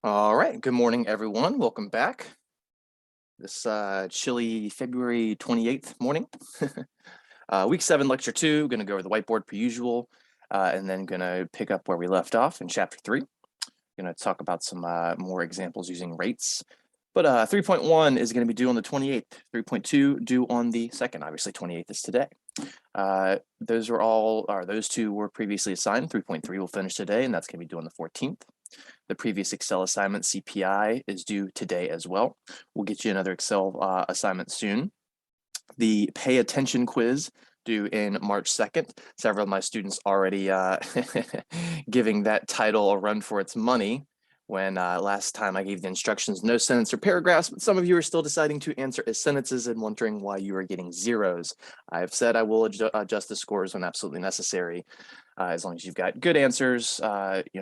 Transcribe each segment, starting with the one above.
All right, good morning, everyone. Welcome back. This chilly February 28th morning. Week 7, Lecture 2, going to go over the whiteboard per usual, and then going to pick up where we left off in Chapter 3. Going to talk about some more examples using rates. But 3.1 is going to be due on the 28th, 3.2 due on the 2nd. Obviously, 28th is today. Those two were previously assigned. 3.3 will finish today, and that's going to be due on the 14th. The previous Excel assignment, CPI, is due today as well. We'll get you another Excel assignment soon. The pay attention quiz due in March 2nd. Several of my students already giving that title a run for its money when last time I gave the instructions, no sentence or paragraphs, but some of you are still deciding to answer as sentences and wondering why you are getting zeros. I've said I will adjust the scores when absolutely necessary. As long as you've got good answers,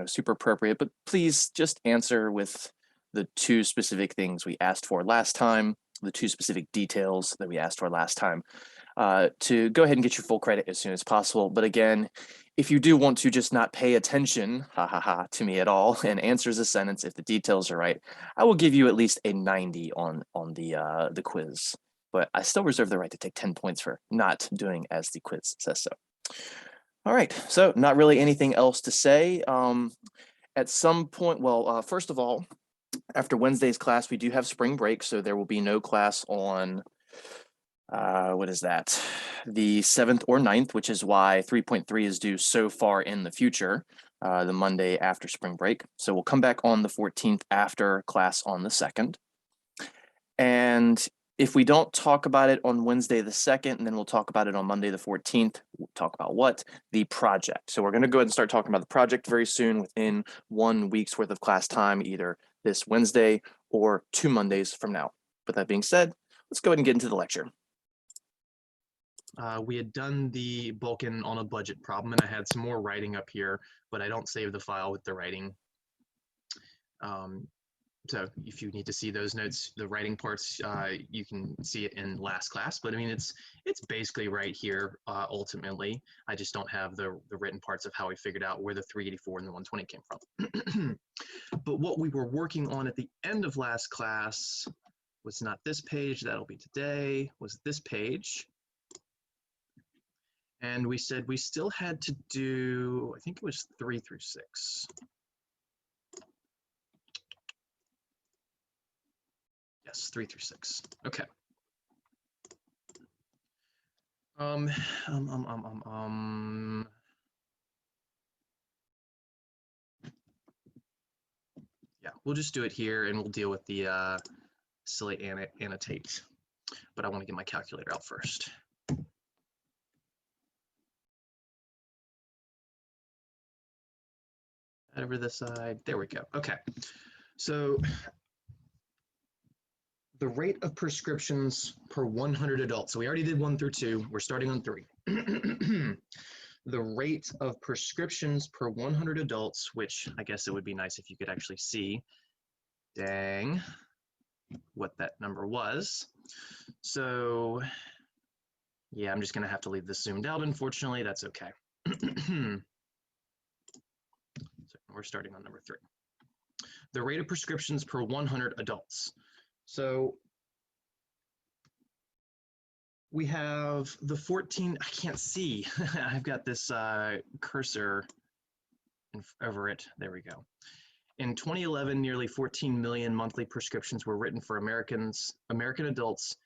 super appropriate, but please just answer with the two specific things we asked for last time, the two specific details that we asked for last time, to go ahead and get your full credit as soon as possible. But again, if you do want to just not pay attention, to me at all, and answers a sentence if the details are right, I will give you at least a 90 on the quiz. But I still reserve the right to take 10 points for not doing as the quiz says so. All right, so not really anything else to say. At some point, first of all, after Wednesday's class, we do have spring break, so there will be no class on, what is that? The 7th or 9th, which is why 3.3 is due so far in the future, the Monday after spring break. So we'll come back on the 14th after class on the 2nd. And if we don't talk about it on Wednesday the 2nd, and then we'll talk about it on Monday the 14th, we'll talk about what? The project. So we're going to go ahead and start talking about the project very soon within 1 week's worth of class time, either this Wednesday or 2 Mondays from now. With that being said, let's go ahead and get into the lecture. We had done the Vulcan on a budget problem, and I had some more writing up here, but I don't save the file with the writing. So if you need to see those notes, the writing parts, you can see it in last class. But I mean, it's basically right here. Ultimately, I just don't have the written parts of how we figured out where the 384 and the 120 came from. But what we were working on at the end of last class was not this page. That'll be today. Was this page. And we said we still had to do, I think it was 3 through 6. Yes, 3 through 6. Okay. Yeah, we'll just do it here and we'll deal with the silly annotate. But I want to get my calculator out first. Over this side, there we go. Okay, so the rate of prescriptions per 100 adults. So we already did 1 through 2. We're starting on 3. The rate of prescriptions per 100 adults, which I guess it would be nice if you could actually see, dang, what that number was. So yeah, I'm just going to have to leave this zoomed out, unfortunately. That's okay. So we're starting on number 3. The rate of prescriptions per 100 adults. So we have the 14, I can't see. I've got this cursor over it. There we go. In 2011, nearly 14 million monthly prescriptions were written for American adults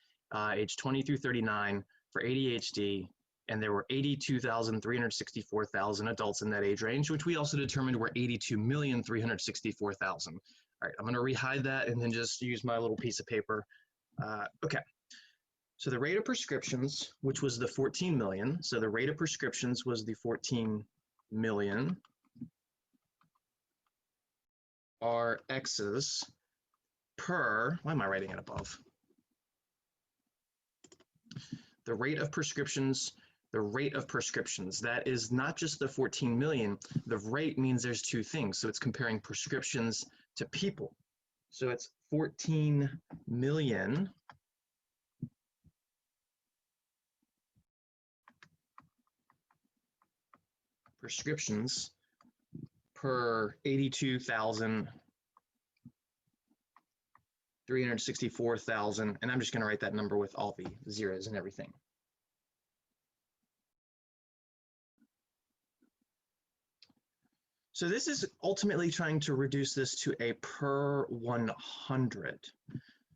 aged 20 through 39 for ADHD, and there were 82,364,000 adults in that age range, which we also determined were 82,364,000. All right, I'm going to rehide that and then just use my little piece of paper. Okay. So the rate of prescriptions, which was the 14 million, so the rate of prescriptions was the 14 million, are X's per, why am I writing it above? The rate of prescriptions, that is not just the 14 million. The rate means there's 2 things. So it's comparing prescriptions to people. So it's 14 million prescriptions per 82,000 364,000, and I'm just going to write that number with all the zeros and everything. So this is ultimately trying to reduce this to a per 100.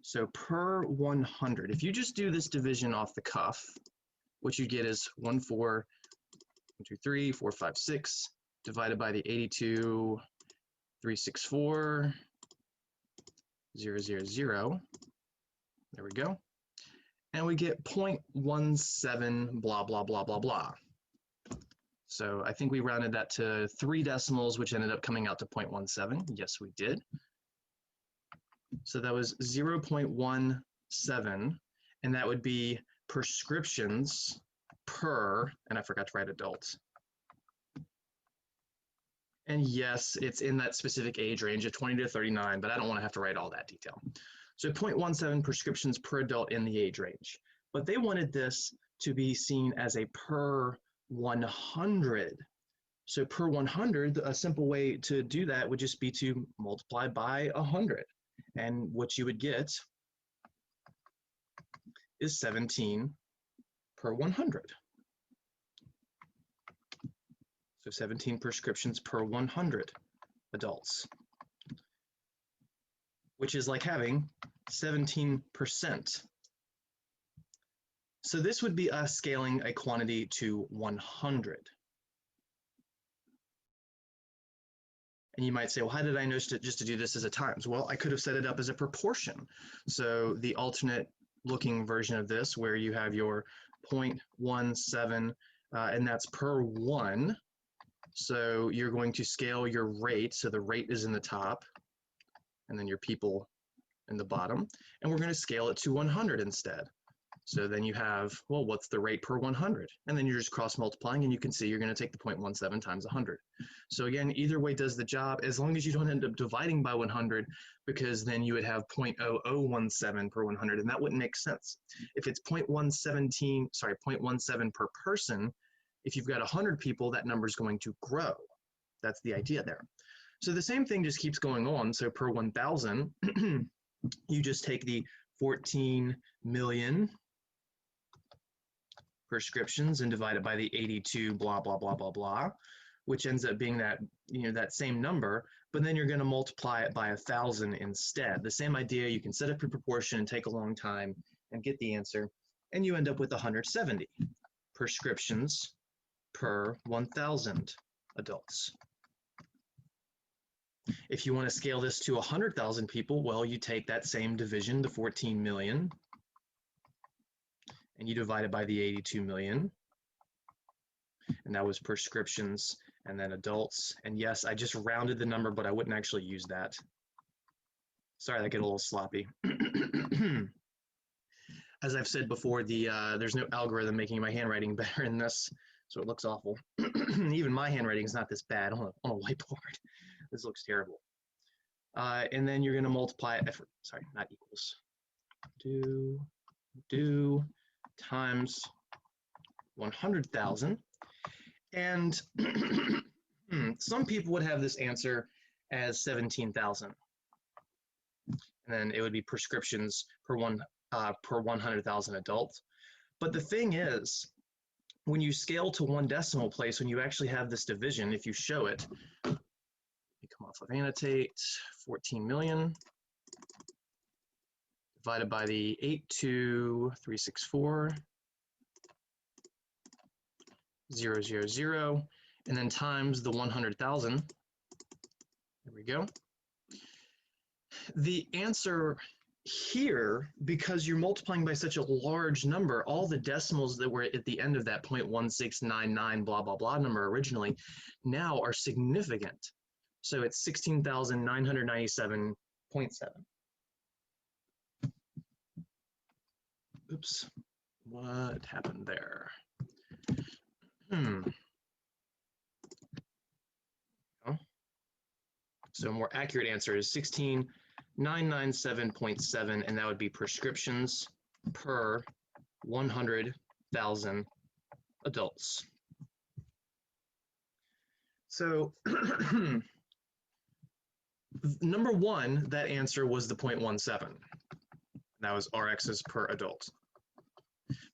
So per 100, if you just do this division off the cuff, what you get is 1, 4, 1, 2, 3, 4, 5, 6, divided by the 82, 364, 0, 0, 0. There we go. And we get 0.17 blah, blah, blah, blah, blah. So I think we rounded that to 3 decimals, which ended up coming out to 0.17. Yes, we did. So that was 0.17, and that would be prescriptions per, and I forgot to write adults. And yes, it's in that specific age range of 20 to 39, but I don't want to have to write all that detail. So 0.17 prescriptions per adult in the age range. But they wanted this to be seen as a per 100. So per 100, a simple way to do that would just be to multiply by 100. And what you would get is 17 per 100. So 17 prescriptions per 100 adults, which is like having 17%. So this would be us scaling a quantity to 100. And you might say, well, how did I know just to do this as a times? Well, I could have set it up as a proportion. So the alternate looking version of this, where you have your 0.17, and that's per 1. So you're going to scale your rate. So the rate is in the top, and then your people in the bottom. And we're going to scale it to 100 instead. So then you have, well, what's the rate per 100? And then you're just cross multiplying, and you can see you're going to take the 0.17 times 100. So again, either way does the job, as long as you don't end up dividing by 100, because then you would have 0.0017 per 100, and that wouldn't make sense. If it's 0.17 per person, if you've got 100 people, that number is going to grow. That's the idea there. So the same thing just keeps going on. So per 1,000, you just take the 14 million prescriptions and divide it by the 82 blah, blah, blah, blah, blah, which ends up being that, that same number, but then you're going to multiply it by 1,000 instead. The same idea, you can set up your proportion and take a long time and get the answer, and you end up with 170 prescriptions per 1,000 adults. If you want to scale this to 100,000 people, well, you take that same division, the 14 million, and you divide it by the 82 million. And that was prescriptions and then adults. And yes, I just rounded the number, but I wouldn't actually use that. Sorry, that got a little sloppy. As I've said before, there's no algorithm making my handwriting better in this, so it looks awful. Even my handwriting is not this bad on a whiteboard. This looks terrible. And then you're going to multiply it, sorry, not equals. Do times 100,000. And some people would have this answer as 17,000. And then it would be prescriptions per 100,000 adults. But the thing is, when you scale to 1 decimal place, when you actually have this division, if you show it, you come off of annotate, 14 million divided by the 82364, 0, 0, 0, and then times the 100,000. There we go. The answer here, because you're multiplying by such a large number, all the decimals that were at the end of that 0.1699 blah, blah, blah number originally now are significant. So it's 16,997.7. Oops, what happened there? So a more accurate answer is 16,997.7, and that would be prescriptions per 100,000 adults. So Number one, that answer was the 0.17. That was RXs per adult.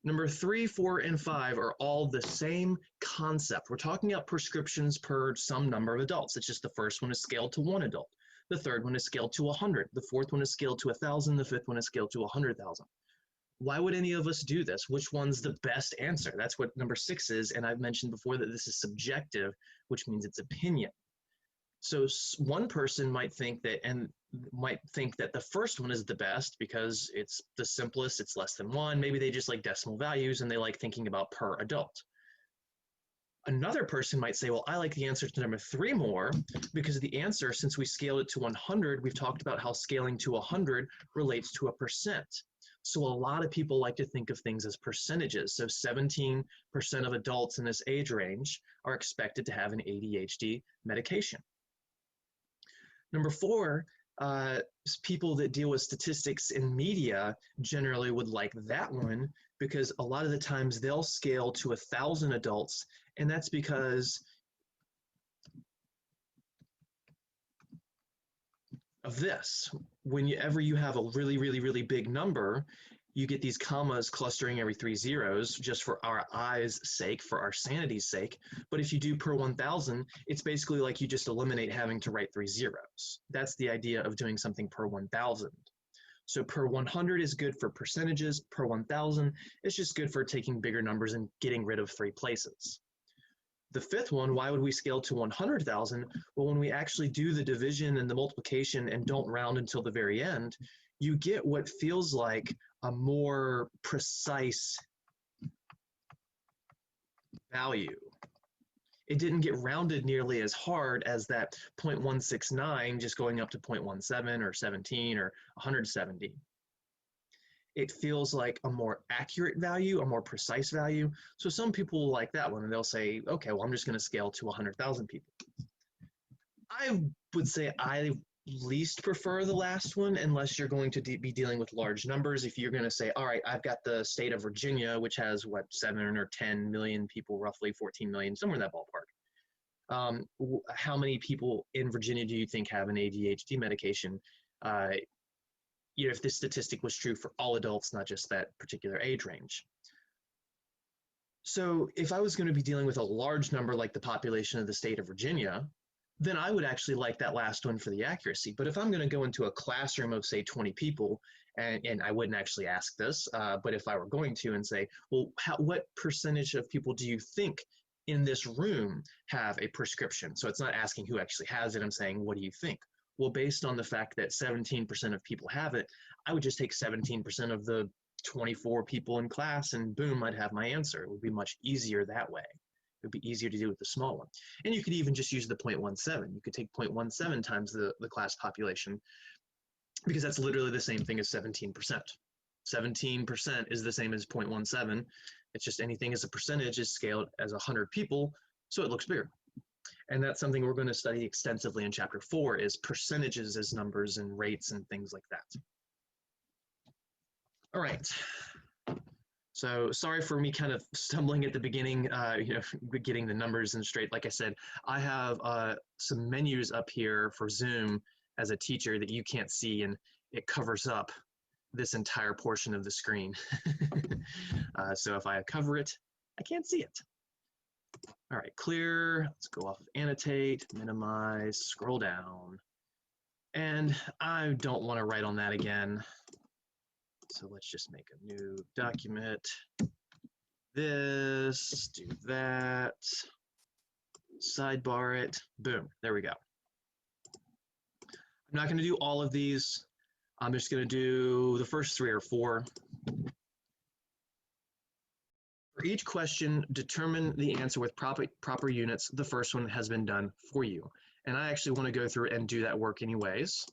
Number 3, 4, and 5 are all the same concept. We're talking about prescriptions per some number of adults. It's just the first one is scaled to 1 adult. The third one is scaled to 100. The fourth one is scaled to 1,000. The fifth one is scaled to 100,000. Why would any of us do this? Which one's the best answer? That's what number 6 is, and I've mentioned before that this is subjective, which means it's opinion. So one person might think that the first one is the best because it's the simplest, it's less than 1. Maybe they just like decimal values and they like thinking about per adult. Another person might say, well, I like the answer to number 3 more because the answer, since we scaled it to 100, we've talked about how scaling to 100 relates to a percent. So a lot of people like to think of things as percentages. So 17% of adults in this age range are expected to have an ADHD medication. Number 4, people that deal with statistics in media generally would like that one because a lot of the times they'll scale to 1,000 adults, and that's because of this. Whenever you have a really, really, really big number, you get these commas clustering every 3 zeros just for our eyes' sake, for our sanity's sake. But if you do per 1,000, it's basically like you just eliminate having to write 3 zeros. That's the idea of doing something per 1,000. So per 100 is good for percentages. Per 1,000 is just good for taking bigger numbers and getting rid of 3 places. The fifth one, why would we scale to 100,000? Well, when we actually do the division and the multiplication and don't round until the very end, you get what feels like a more precise value. It didn't get rounded nearly as hard as that 0.169 just going up to 0.17 or 17 or 170. It feels like a more accurate value, a more precise value. So some people will like that one and they'll say, okay, well, I'm just going to scale to 100,000 people. I would say I least prefer the last one unless you're going to be dealing with large numbers. If you're going to say, all right, I've got the state of Virginia, which has what, 7 or 10 million people, roughly 14 million, somewhere in that ballpark. How many people in Virginia do you think have an ADHD medication? If this statistic was true for all adults, not just that particular age range. So if I was going to be dealing with a large number like the population of the state of Virginia, then I would actually like that last one for the accuracy. But if I'm going to go into a classroom of, say, 20 people, and I wouldn't actually ask this, but if I were going to and say, well, what percentage of people do you think in this room have a prescription? So it's not asking who actually has it. I'm saying, what do you think? Well, based on the fact that 17% of people have it, I would just take 17% of the 24 people in class and boom, I'd have my answer. It would be much easier that way. It would be easier to do with the small one. And you could even just use the 0.17. You could take 0.17 times the class population because that's literally the same thing as 17%. 17% is the same as 0.17. It's just anything as a percentage is scaled as 100 people, so it looks bigger. And that's something we're going to study extensively in chapter 4 is percentages as numbers and rates and things like that. All right. So sorry for me kind of stumbling at the beginning, getting the numbers in straight. Like I said, I have some menus up here for Zoom as a teacher that you can't see, and it covers up this entire portion of the screen. So if I cover it, I can't see it. All right, clear. Let's go off of annotate, minimize, scroll down. And I don't want to write on that again. So let's just make a new document. This, do that, sidebar it, boom, there we go. I'm not going to do all of these. I'm just going to do the first 3 or 4. For each question, determine the answer with proper units. The first one has been done for you. And I actually want to go through and do that work anyways.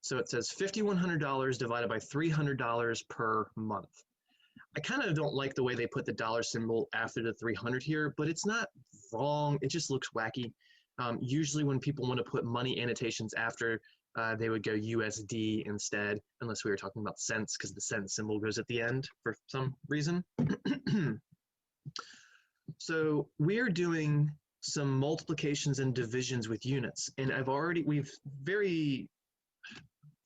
So it says $5,100 divided by $300 per month. I kind of don't like the way they put the dollar symbol after the 300 here, but it's not wrong. It just looks wacky. Usually when people want to put money annotations after, they would go USD instead, unless we were talking about cents, because the cent symbol goes at the end for some reason. So we're doing some multiplications and divisions with units. And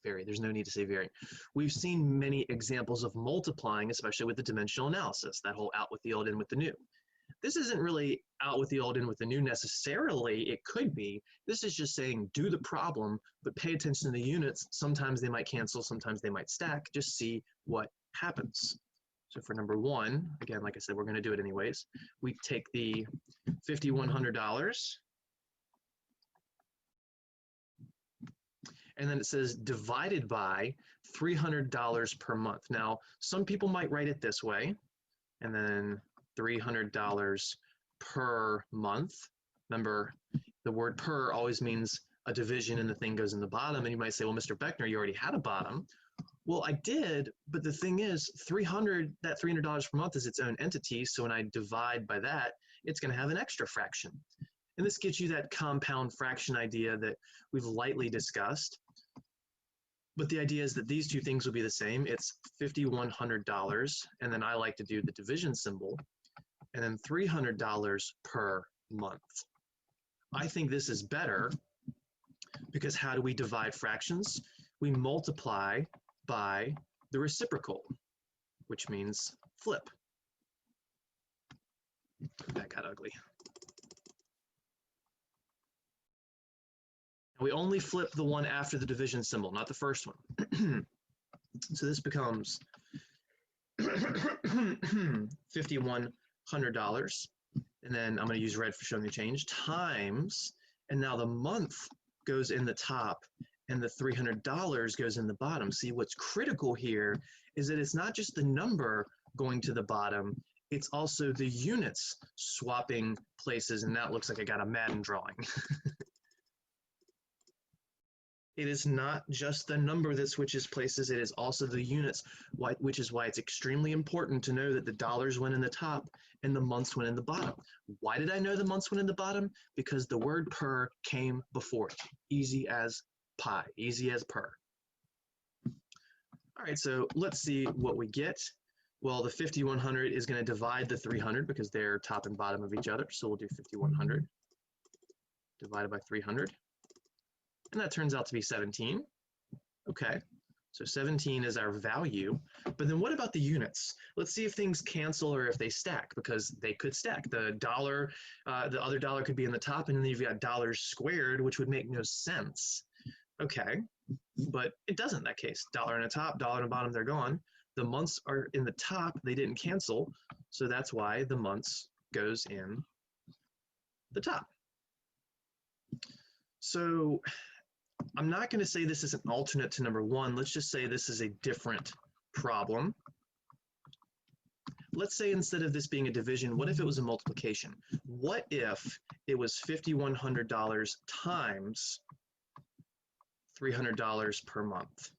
there's no need to say very. We've seen many examples of multiplying, especially with the dimensional analysis, that whole out with the old, in with the new. This isn't really out with the old, in with the new necessarily. It could be. This is just saying do the problem, but pay attention to the units. Sometimes they might cancel, sometimes they might stack. Just see what happens. So for number one, again, like I said, we're going to do it anyways. We take the $5,100, and then it says divided by $300 per month. Now, some people might write it this way, and then $300 per month. Remember, the word per always means a division and the thing goes in the bottom. And you might say, well, Mr. Beckner, you already had a bottom. Well, I did, but the thing is, that $300 per month is its own entity. So when I divide by that, it's going to have an extra fraction. And this gets you that compound fraction idea that we've lightly discussed. But the idea is that these two things will be the same. It's $5,100, and then I like to do the division symbol, and then $300 per month. I think this is better because how do we divide fractions? We multiply by the reciprocal, which means flip. That got ugly. We only flip the one after the division symbol, not the first one. So this becomes $5,100, and then I'm going to use red for showing the change, times, and now the month goes in the top, and the $300 goes in the bottom. See, what's critical here is that it's not just the number going to the bottom, it's also the units swapping places, and that looks like I got a Madden drawing. It is not just the number that switches places, it is also the units, which is why it's extremely important to know that the dollars went in the top and the months went in the bottom. Why did I know the months went in the bottom? Because the word per came before it. Easy as pie, easy as per. All right, so let's see what we get. Well, the 5,100 is going to divide the 300 because they're top and bottom of each other. So we'll do 5,100 divided by 300. And that turns out to be 17. Okay, so 17 is our value. But then what about the units? Let's see if things cancel or if they stack, because they could stack. The other dollar could be in the top, and then you've got dollars squared, which would make no sense. Okay, but it doesn't in that case. Dollar in the top, dollar in the bottom, they're gone. The months are in the top, they didn't cancel, so that's why the months goes in the top. So I'm not going to say this is an alternate to number one. Let's just say this is a different problem. Let's say instead of this being a division, what if it was a multiplication? What if it was $5,100 times $300 per month?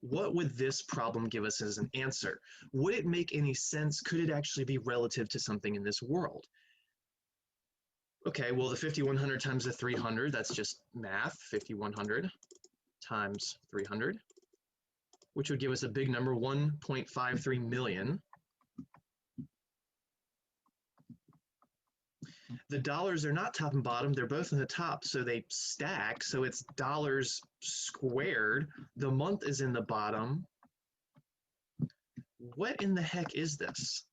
What would this problem give us as an answer? Would it make any sense? Could it actually be relative to something in this world? Okay, well, the 5,100 times the 300, that's just math, 5,100 times 300, which would give us a big number, 1.53 million. The dollars are not top and bottom, they're both in the top, so they stack, so it's dollars squared. The month is in the bottom. What in the heck is this?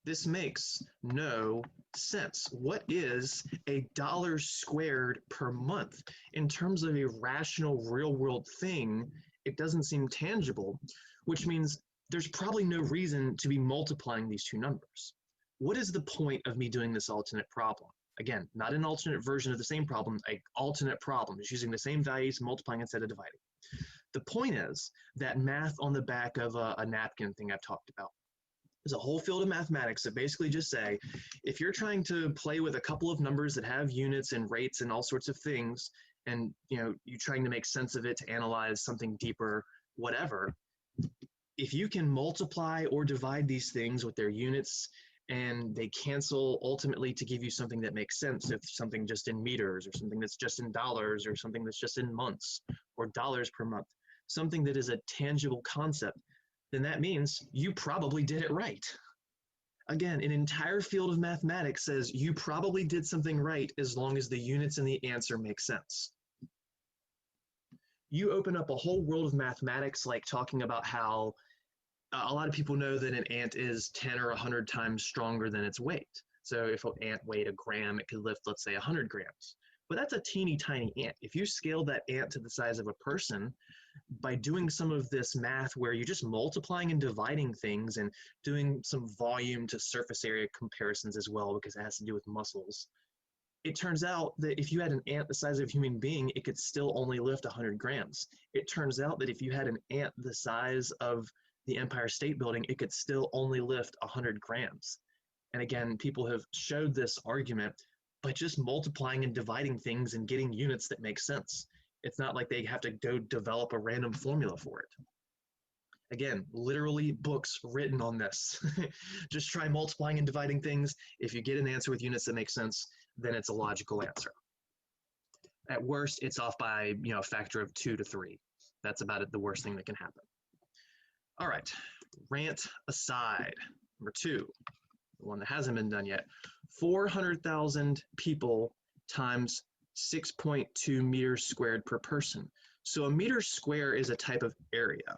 This makes no sense. What is a dollar squared per month? In terms of a rational real world thing, it doesn't seem tangible, which means there's probably no reason to be multiplying these two numbers. What is the point of me doing this alternate problem? Again, not an alternate version of the same problem, an alternate problem, just using the same values, multiplying instead of dividing. The point is that math on the back of a napkin thing I've talked about. There's a whole field of mathematics that basically just say, if you're trying to play with a couple of numbers that have units and rates and all sorts of things, and you're trying to make sense of it to analyze something deeper, whatever, if you can multiply or divide these things with their units and they cancel ultimately to give you something that makes sense, if something just in meters or something that's just in dollars or something that's just in months or dollars per month, something that is a tangible concept, then that means you probably did it right. Again, an entire field of mathematics says you probably did something right as long as the units in the answer make sense. You open up a whole world of mathematics, like talking about how a lot of people know that an ant is 10 or 100 times stronger than its weight. So if an ant weighed a gram, it could lift, let's say, 100 grams. But that's a teeny tiny ant. If you scale that ant to the size of a person, by doing some of this math where you're just multiplying and dividing things and doing some volume to surface area comparisons as well, because it has to do with muscles, it turns out that if you had an ant the size of a human being, it could still only lift 100 grams. It turns out that if you had an ant the size of the Empire State Building, it could still only lift 100 grams. And again, people have showed this argument by just multiplying and dividing things and getting units that make sense. It's not like they have to go develop a random formula for it. Again, literally books written on this. Just try multiplying and dividing things. If you get an answer with units that make sense, then it's a logical answer. At worst, it's off by a factor of 2 to 3. That's about it, the worst thing that can happen. All right, rant aside. Number 2, the one that hasn't been done yet. 400,000 people times 6.2 meters squared per person. So a meter square is a type of area.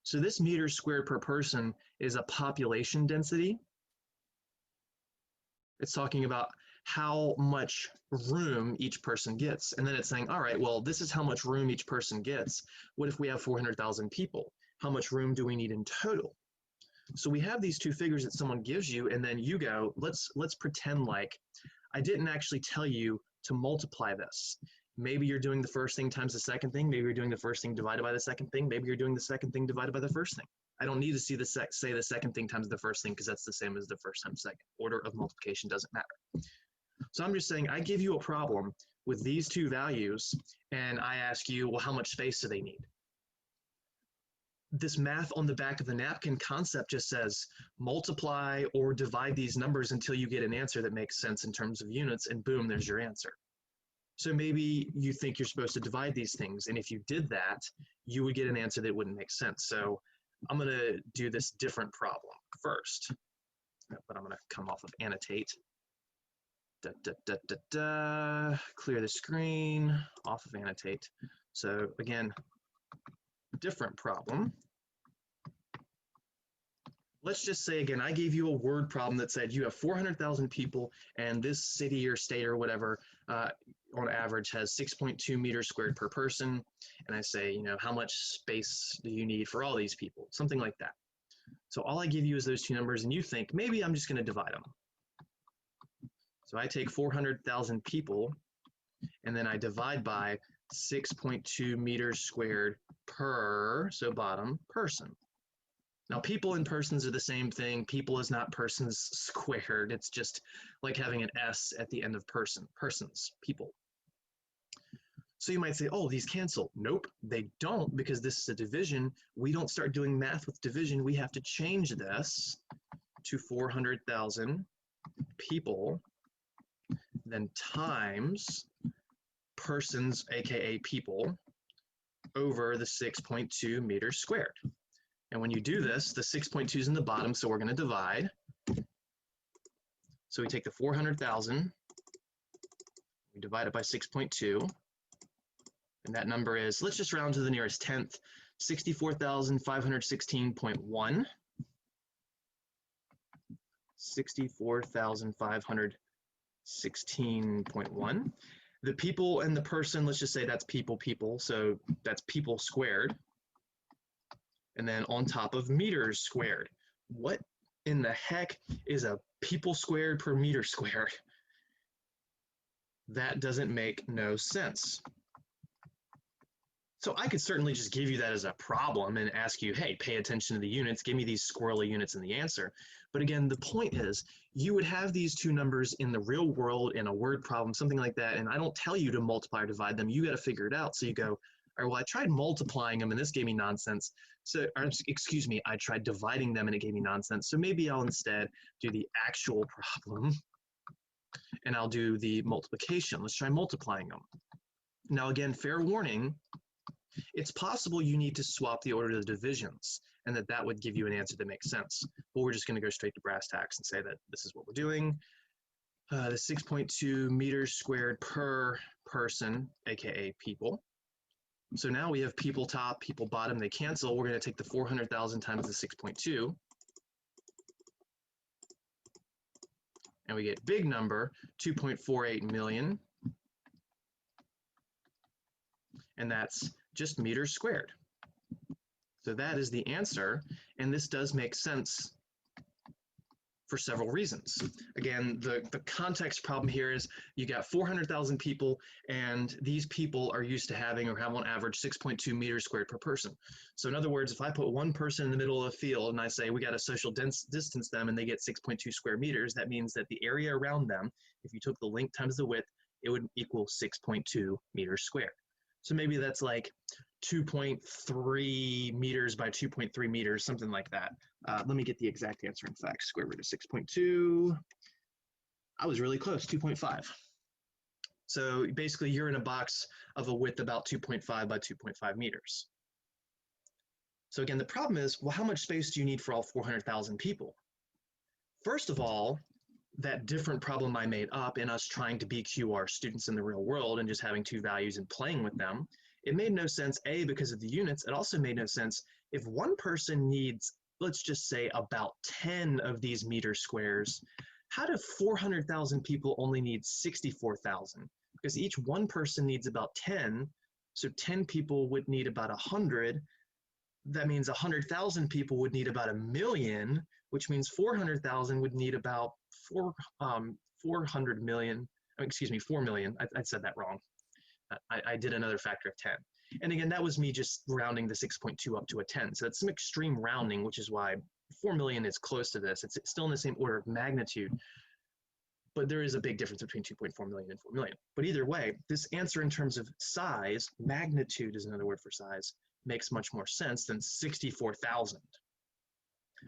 So this meter squared per person is a population density. It's talking about how much room each person gets. And then it's saying, all right, well, this is how much room each person gets. What if we have 400,000 people? How much room do we need in total? So we have these two figures that someone gives you, and then you go, let's pretend like I didn't actually tell you to multiply this. Maybe you're doing the first thing times the second thing. Maybe you're doing the first thing divided by the second thing. Maybe you're doing the second thing divided by the first thing. I don't need to see say the second thing times the first thing, because that's the same as the first times second. Order of multiplication doesn't matter. So I'm just saying I give you a problem with these two values, and I ask you, well, how much space do they need? This math on the back of the napkin concept just says multiply or divide these numbers until you get an answer that makes sense in terms of units, and boom, there's your answer. So maybe you think you're supposed to divide these things, and if you did that, you would get an answer that wouldn't make sense. So I'm going to do this different problem first, but I'm going to come off of annotate. Clear the screen, off of annotate. So again, different problem. Let's just say again, I gave you a word problem that said you have 400,000 people, and this city or state or whatever on average has 6.2 meters squared per person. And I say, how much space do you need for all these people? Something like that. So all I give you is those two numbers, and you think maybe I'm just going to divide them. So I take 400,000 people, and then I divide by 6.2 meters squared per, so bottom, person. Now, people and persons are the same thing. People is not persons squared. It's just like having an S at the end of person, persons, people. So you might say, oh, these cancel. Nope, they don't, because this is a division. We don't start doing math with division. We have to change this to 400,000 people, then times persons, aka people, over the 6.2 meters squared. And when you do this, the 6.2 is in the bottom, so we're going to divide. So we take the 400,000, we divide it by 6.2, and that number is, let's just round to the nearest tenth, 64,516.1. 64,516.1. The people and the person, let's just say that's people, so that's people squared. And then on top of meters squared. What in the heck is a people squared per meter squared? That doesn't make no sense. So I could certainly just give you that as a problem and ask you, hey, pay attention to the units, give me these squirrely units in the answer. But again, the point is, you would have these two numbers in the real world in a word problem, something like that, and I don't tell you to multiply or divide them, you got to figure it out. So you go, all right, well, I tried multiplying them and this gave me nonsense. So, or, excuse me, I tried dividing them and it gave me nonsense. So maybe I'll instead do the actual problem and I'll do the multiplication. Let's try multiplying them. Now again, fair warning, it's possible you need to swap the order of the divisions. and that would give you an answer that makes sense. But we're just going to go straight to brass tacks and say that this is what we're doing. The 6.2 meters squared per person, aka people. So now we have people top, people bottom, they cancel. We're going to take the 400,000 times the 6.2. And we get big number, 2.48 million. And that's just meters squared. So that is the answer. And this does make sense for several reasons. Again, the context problem here is you got 400,000 people, and these people are used to having or have on average 6.2 meters squared per person. So in other words, if I put one person in the middle of the field and I say we got to social distance them and they get 6.2 square meters, that means that the area around them, if you took the length times the width, it would equal 6.2 meters squared. So maybe that's like 2.3 meters by 2.3 meters, something like that. Let me get the exact answer. In fact, square root of 6.2. I was really close, 2.5. So basically, you're in a box of a width about 2.5 by 2.5 meters. So again, the problem is, well, how much space do you need for all 400,000 people? First of all, that different problem I made up in us trying to BQ our students in the real world and just having two values and playing with them, it made no sense, A, because of the units. It also made no sense if one person needs, let's just say, about 10 of these meter squares, how do 400,000 people only need 64,000? Because each one person needs about 10, so 10 people would need about 100. That means 100,000 people would need about 1 million, which means 400,000 would need about 400 million, excuse me, 4 million. I said that wrong. I did another factor of 10. And again, that was me just rounding the 6.2 up to a 10. So that's some extreme rounding, which is why 4 million is close to this. It's still in the same order of magnitude, but there is a big difference between 2.4 million and 4 million. But either way, this answer in terms of size, magnitude is another word for size, makes much more sense than 64,000.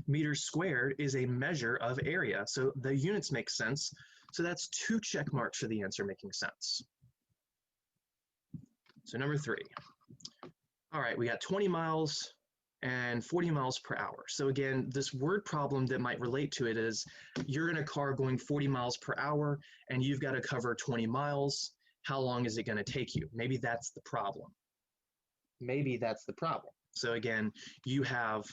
Meters squared is a measure of area, so the units make sense. So that's 2 check marks for the answer making sense. So number 3. All right, we got 20 miles and 40 miles per hour. So again, this word problem that might relate to it is you're in a car going 40 miles per hour and you've got to cover 20 miles. How long is it going to take you? Maybe that's the problem. Maybe that's the problem. So again, you have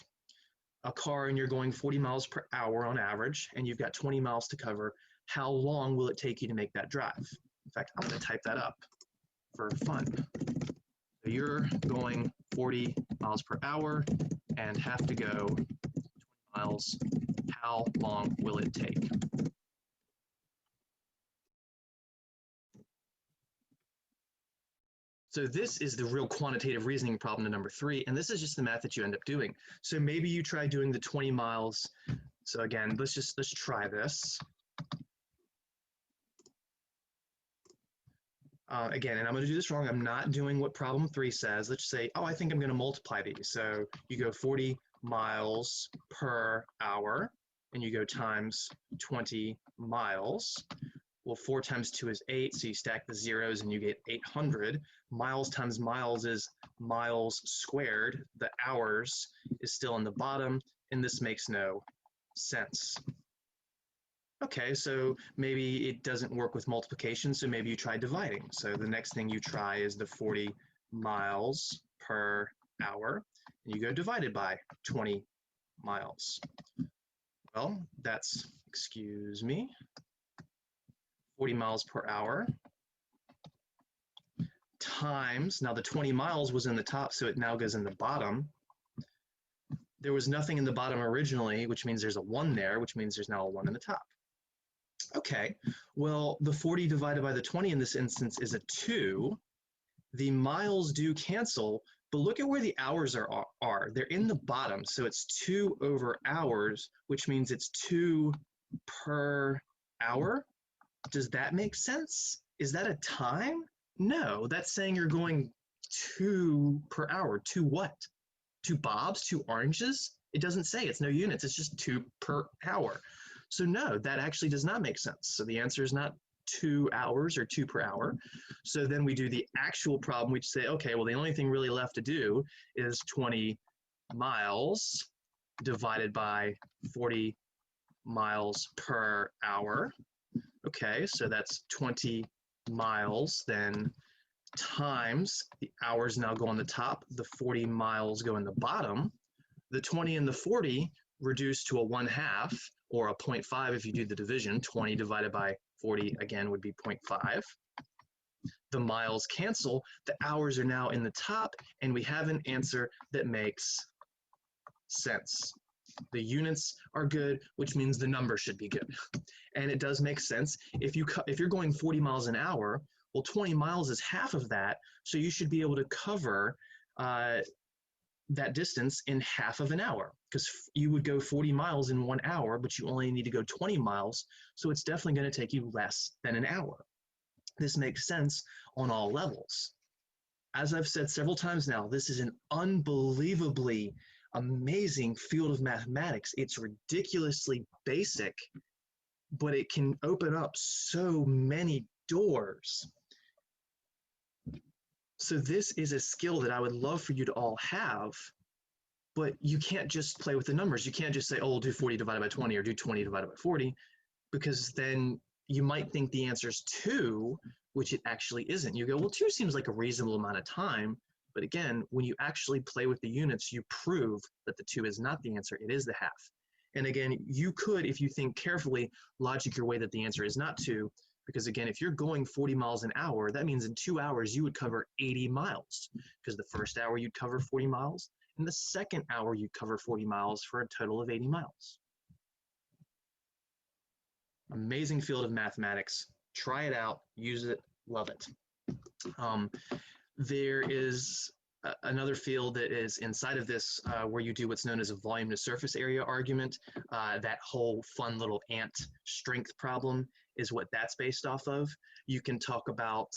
a car and you're going 40 miles per hour on average, and you've got 20 miles to cover. How long will it take you to make that drive? In fact, I'm going to type that up for fun. So you're going 40 miles per hour and have to go 20 miles. How long will it take? So this is the real quantitative reasoning problem to number 3, and this is just the math that you end up doing. So maybe you try doing the 20 miles. So again, let's try this. Again, and I'm going to do this wrong. I'm not doing what problem 3 says. Let's say, oh, I think I'm going to multiply these. So you go 40 miles per hour, and you go times 20 miles. Well, 4 times 2 is 8, so you stack the zeros and you get 800. Miles times miles is miles squared. The hours is still in the bottom, and this makes no sense. Okay, so maybe it doesn't work with multiplication, so maybe you try dividing. So the next thing you try is the 40 miles per hour, and you go divided by 20 miles. Well, that's, excuse me, 40 miles per hour times, now the 20 miles was in the top, so it now goes in the bottom. There was nothing in the bottom originally, which means there's a 1 there, which means there's now a 1 in the top. Okay, well, the 40 divided by the 20 in this instance is a 2. The miles do cancel, but look at where the hours are. They're in the bottom, so it's 2 over hours, which means it's 2 per hour. Does that make sense? Is that a time? No, that's saying you're going 2 per hour. 2 what? 2 bobs? 2 oranges? It doesn't say, it's no units, it's just 2 per hour. So no, that actually does not make sense. So the answer is not 2 hours or 2 per hour. So then we do the actual problem, we say, okay, well, the only thing really left to do is 20 miles divided by 40 miles per hour. Okay, so that's 20 miles then times the hours now go on the top, the 40 miles go in the bottom. The 20 and the 40 reduce to a 1/2 or a 0.5 if you do the division. 20 divided by 40 again would be 0.5. The miles cancel, the hours are now in the top, and we have an answer that makes sense. The units are good, which means the number should be good. And it does make sense. If you're going 40 miles an hour, well, 20 miles is half of that, so you should be able to cover that distance in half of an hour, because you would go 40 miles in 1 hour, but you only need to go 20 miles, so it's definitely going to take you less than an hour. This makes sense on all levels. As I've said several times now, this is an unbelievably amazing field of mathematics. It's ridiculously basic, but it can open up so many doors. So this is a skill that I would love for you to all have, but you can't just play with the numbers. You can't just say, oh, we'll do 40 divided by 20 or do 20 divided by 40, because then you might think the answer is 2, which it actually isn't. You go, well, 2 seems like a reasonable amount of time. But again, when you actually play with the units, you prove that the 2 is not the answer, it is the half. And again, you could, if you think carefully, logic your way that the answer is not 2, because again, if you're going 40 miles an hour, that means in 2 hours you would cover 80 miles, because the first hour you'd cover 40 miles, and the second hour you'd cover 40 miles for a total of 80 miles. Amazing field of mathematics. Try it out, use it, love it. There is another field that is inside of this where you do what's known as a volume to surface area argument. That whole fun little ant strength problem is what that's based off of. You can talk about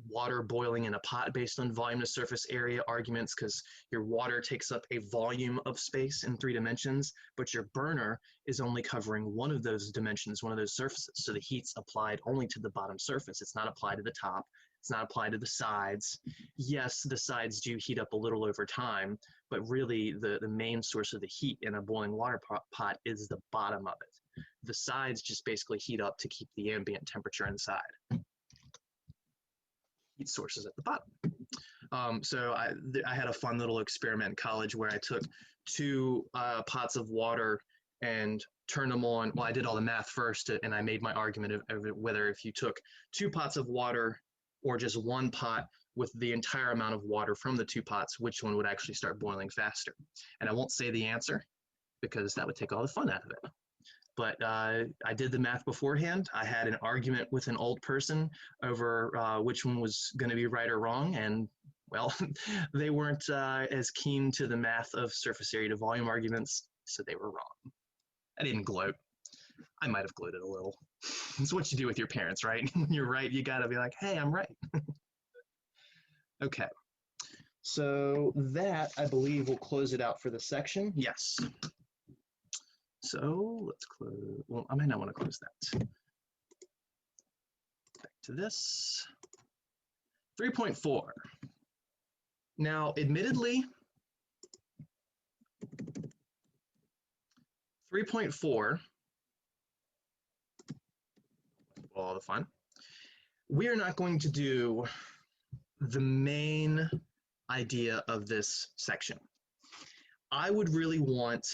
water boiling in a pot based on volume to surface area arguments, because your water takes up a volume of space in 3 dimensions, but your burner is only covering one of those dimensions, one of those surfaces. So the heat's applied only to the bottom surface. It's not applied to the top. It's not applied to the sides. Yes, the sides do heat up a little over time, but really the main source of the heat in a boiling water pot is the bottom of it. The sides just basically heat up to keep the ambient temperature inside. Heat sources at the bottom. So I had a fun little experiment in college where I took 2 pots of water and turned them on. Well, I did all the math first, and I made my argument of whether if you took 2 pots of water or just 1 pot with the entire amount of water from the 2 pots, which one would actually start boiling faster. And I won't say the answer because that would take all the fun out of it. But I did the math beforehand. I had an argument with an old person over which one was going to be right or wrong. And well, they weren't as keen to the math of surface area to volume arguments, so they were wrong. I didn't gloat. I might have gloated a little. It's what you do with your parents, right? When you're right, you gotta be like, hey, I'm right. Okay, so that, I believe, will close it out for the section. Yes. So let's close, well, I might not want to close that. Back to this. 3.4. Now, admittedly, 3.4, all the fun, we are not going to do the main idea of this section. I would really want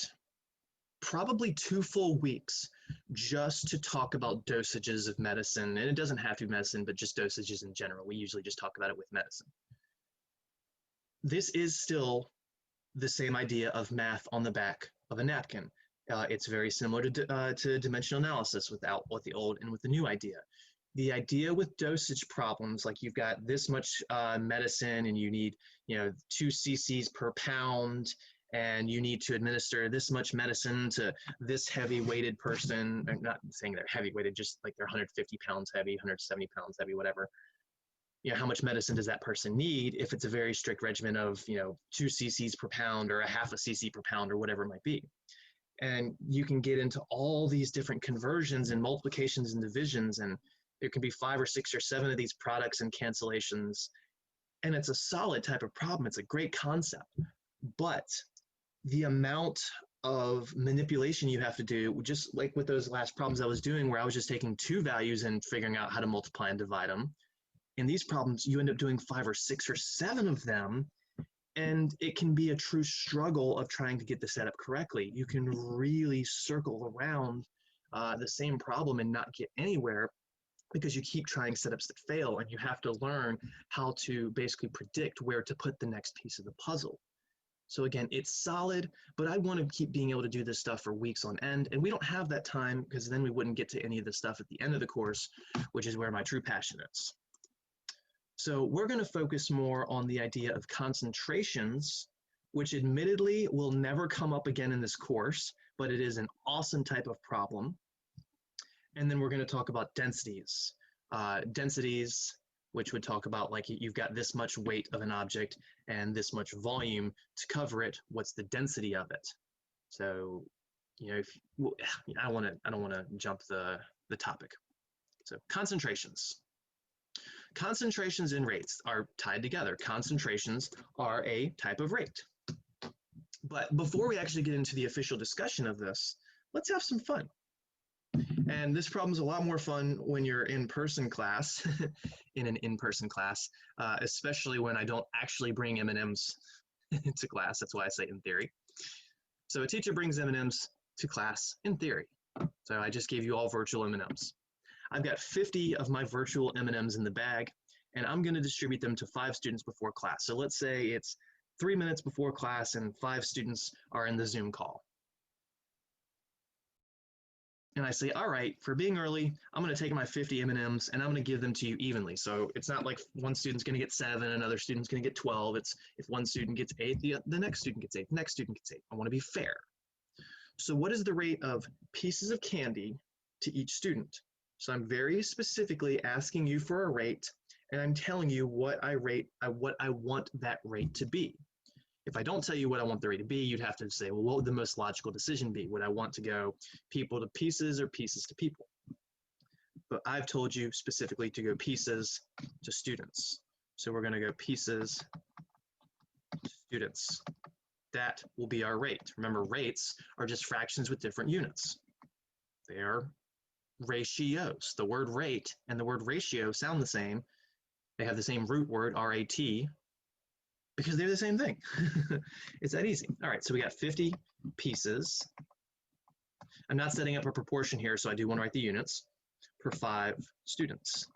probably 2 full weeks just to talk about dosages of medicine, and it doesn't have to be medicine, but just dosages in general. We usually just talk about it with medicine. This is still the same idea of math on the back of a napkin. It's very similar to dimensional analysis with the old and with the new idea. The idea with dosage problems, like you've got this much medicine and you need 2 cc's per pound, and you need to administer this much medicine to this heavy weighted person. I'm not saying they're heavy weighted, just like they're 150 pounds heavy, 170 pounds heavy, whatever. How much medicine does that person need if it's a very strict regimen of 2 cc's per pound or a 1/2 cc per pound or whatever it might be. And you can get into all these different conversions and multiplications and divisions, and there can be 5 or 6 or 7 of these products and cancellations. And it's a solid type of problem. It's a great concept. But the amount of manipulation you have to do, just like with those last problems I was doing where I was just taking two values and figuring out how to multiply and divide them. In these problems, you end up doing 5 or 6 or 7 of them, and it can be a true struggle of trying to get the setup correctly. You can really circle around the same problem and not get anywhere because you keep trying setups that fail, and you have to learn how to basically predict where to put the next piece of the puzzle. So again, it's solid, but I want to keep being able to do this stuff for weeks on end, and we don't have that time because then we wouldn't get to any of the stuff at the end of the course, which is where my true passion is. So we're going to focus more on the idea of concentrations, which admittedly will never come up again in this course, but it is an awesome type of problem. And then we're going to talk about densities. Densities, which would talk about like you've got this much weight of an object and this much volume to cover it. What's the density of it? So, you know, I don't want to jump the topic. So concentrations. Concentrations and rates are tied together. Concentrations are a type of rate. But before we actually get into the official discussion of this, let's have some fun. And this problem is a lot more fun when you're in-person class, in an in-person class, especially when I don't actually bring M&Ms to class. That's why I say in theory. So a teacher brings M&Ms to class in theory. So I just gave you all virtual M&Ms. I've got 50 of my virtual M&Ms in the bag, and I'm going to distribute them to 5 students before class. So let's say it's 3 minutes before class and 5 students are in the Zoom call. And I say, all right, for being early, I'm going to take my 50 M&Ms and I'm going to give them to you evenly. So it's not like one student's going to get 7, another student's going to get 12. It's if one student gets 8, the next student gets 8, the next student gets 8. I want to be fair. So what is the rate of pieces of candy to each student? So I'm very specifically asking you for a rate, and I'm telling you what I want that rate to be. If I don't tell you what I want the rate to be, you'd have to say, well, what would the most logical decision be? Would I want to go people to pieces or pieces to people? But I've told you specifically to go pieces to students. So we're going to go pieces to students. That will be our rate. Remember, rates are just fractions with different units. They are ratios. The word rate and the word ratio sound the same. They have the same root word, R-A-T, because they're the same thing. It's that easy. All right, so we got 50 pieces. I'm not setting up a proportion here, so I do want to write the units per 5 students.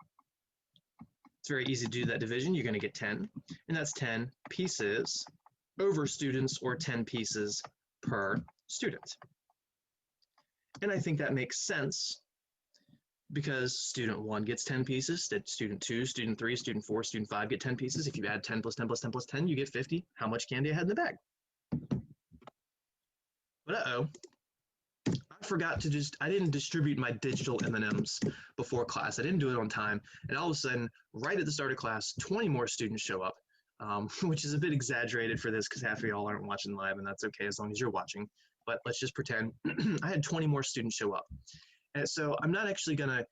It's very easy to do that division. You're going to get 10, and that's 10 pieces over students, or 10 pieces per student. And I think that makes sense because student 1 gets 10 pieces, student 2, student 3, student 4, student 5 get 10 pieces. If you add 10 plus 10 plus 10 plus 10, you get 50. How much candy I had in the bag? But uh-oh, I forgot to I didn't distribute my digital M&Ms before class. I didn't do it on time. And all of a sudden, right at the start of class, 20 more students show up, which is a bit exaggerated for this because half of y'all aren't watching live, and that's okay as long as you're watching. But let's just pretend I had 20 more students show up. And so I'm not actually I'm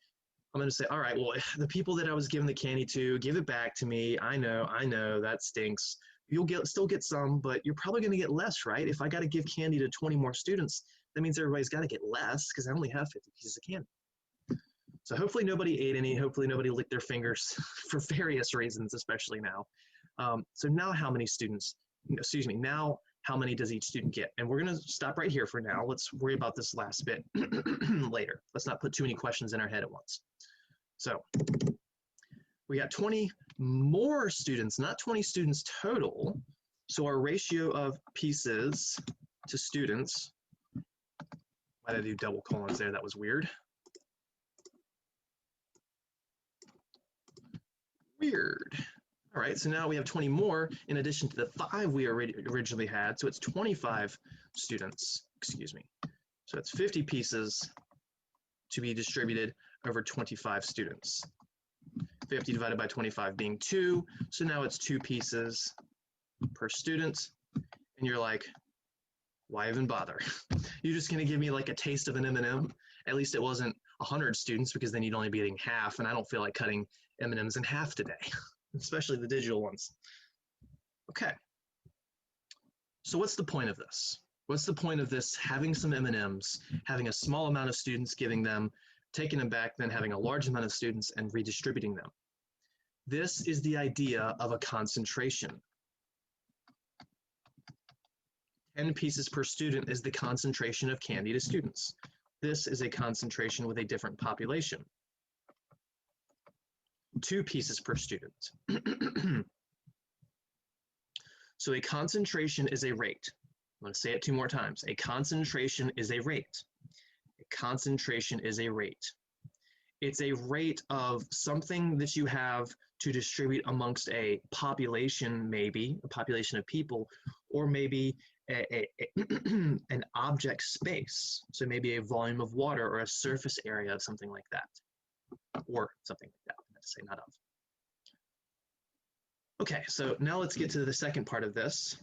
going to say, all right, well, the people that I was giving the candy to, give it back to me. I know, that stinks. You'll still get some, but you're probably going to get less, right? If I got to give candy to 20 more students, that means everybody's got to get less because I only have 50 pieces of candy. So hopefully nobody ate any. Hopefully nobody licked their fingers for various reasons, especially now. So now how many students, now how many does each student get? And we're going to stop right here for now. Let's worry about this last bit later. Let's not put too many questions in our head at once. So we got 20 more students, not 20 students total. So our ratio of pieces to students, why did I do double colons there? That was weird. All right, so now we have 20 more in addition to the 5 we originally had. So it's 25 students, excuse me. So it's 50 pieces to be distributed over 25 students. 50 divided by 25 being 2. So now it's 2 pieces per student. And you're like, why even bother? You're just going to give me like a taste of an M&M? At least it wasn't 100 students, because then you'd only be getting half, and I don't feel like cutting M&Ms in half today, especially the digital ones. Okay. So what's the point of this? What's the point of this having some M&Ms, having a small amount of students giving them, taking them back, then having a large amount of students and redistributing them? This is the idea of a concentration. 10 pieces per student is the concentration of candy to students. This is a concentration with a different population. 2 pieces per student. So a concentration is a rate. I'm going to say it 2 more times. A concentration is a rate. A concentration is a rate. It's a rate of something that you have to distribute amongst a population, maybe a population of people, or maybe an object space. So maybe a volume of water or a surface area of something like that, or something like that. I meant to say not of. Okay, so now let's get to the second part of this.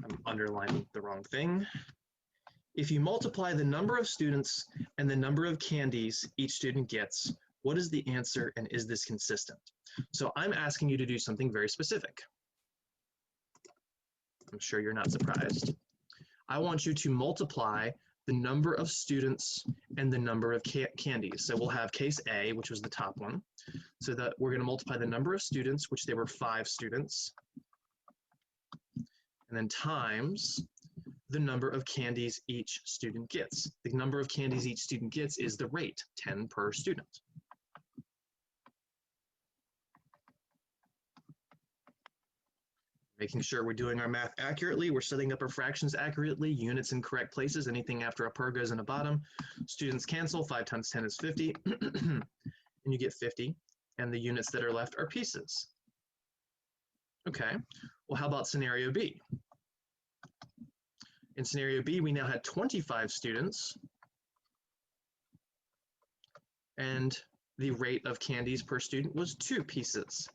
I'm underlining the wrong thing. If you multiply the number of students and the number of candies each student gets, what is the answer and is this consistent? So I'm asking you to do something very specific. I'm sure you're not surprised. I want you to multiply the number of students and the number of candies. So we'll have case A, which was the top one. So that we're going to multiply the number of students, which there were 5 students, and then times the number of candies each student gets. The number of candies each student gets is the rate, 10 per student. Making sure we're doing our math accurately, we're setting up our fractions accurately, units in correct places, anything after a per goes in the bottom. Students cancel, 5 times 10 is 50, and you get 50, and the units that are left are pieces. Okay, well, how about scenario B? In scenario B, we now had 25 students, and the rate of candies per student was 2 pieces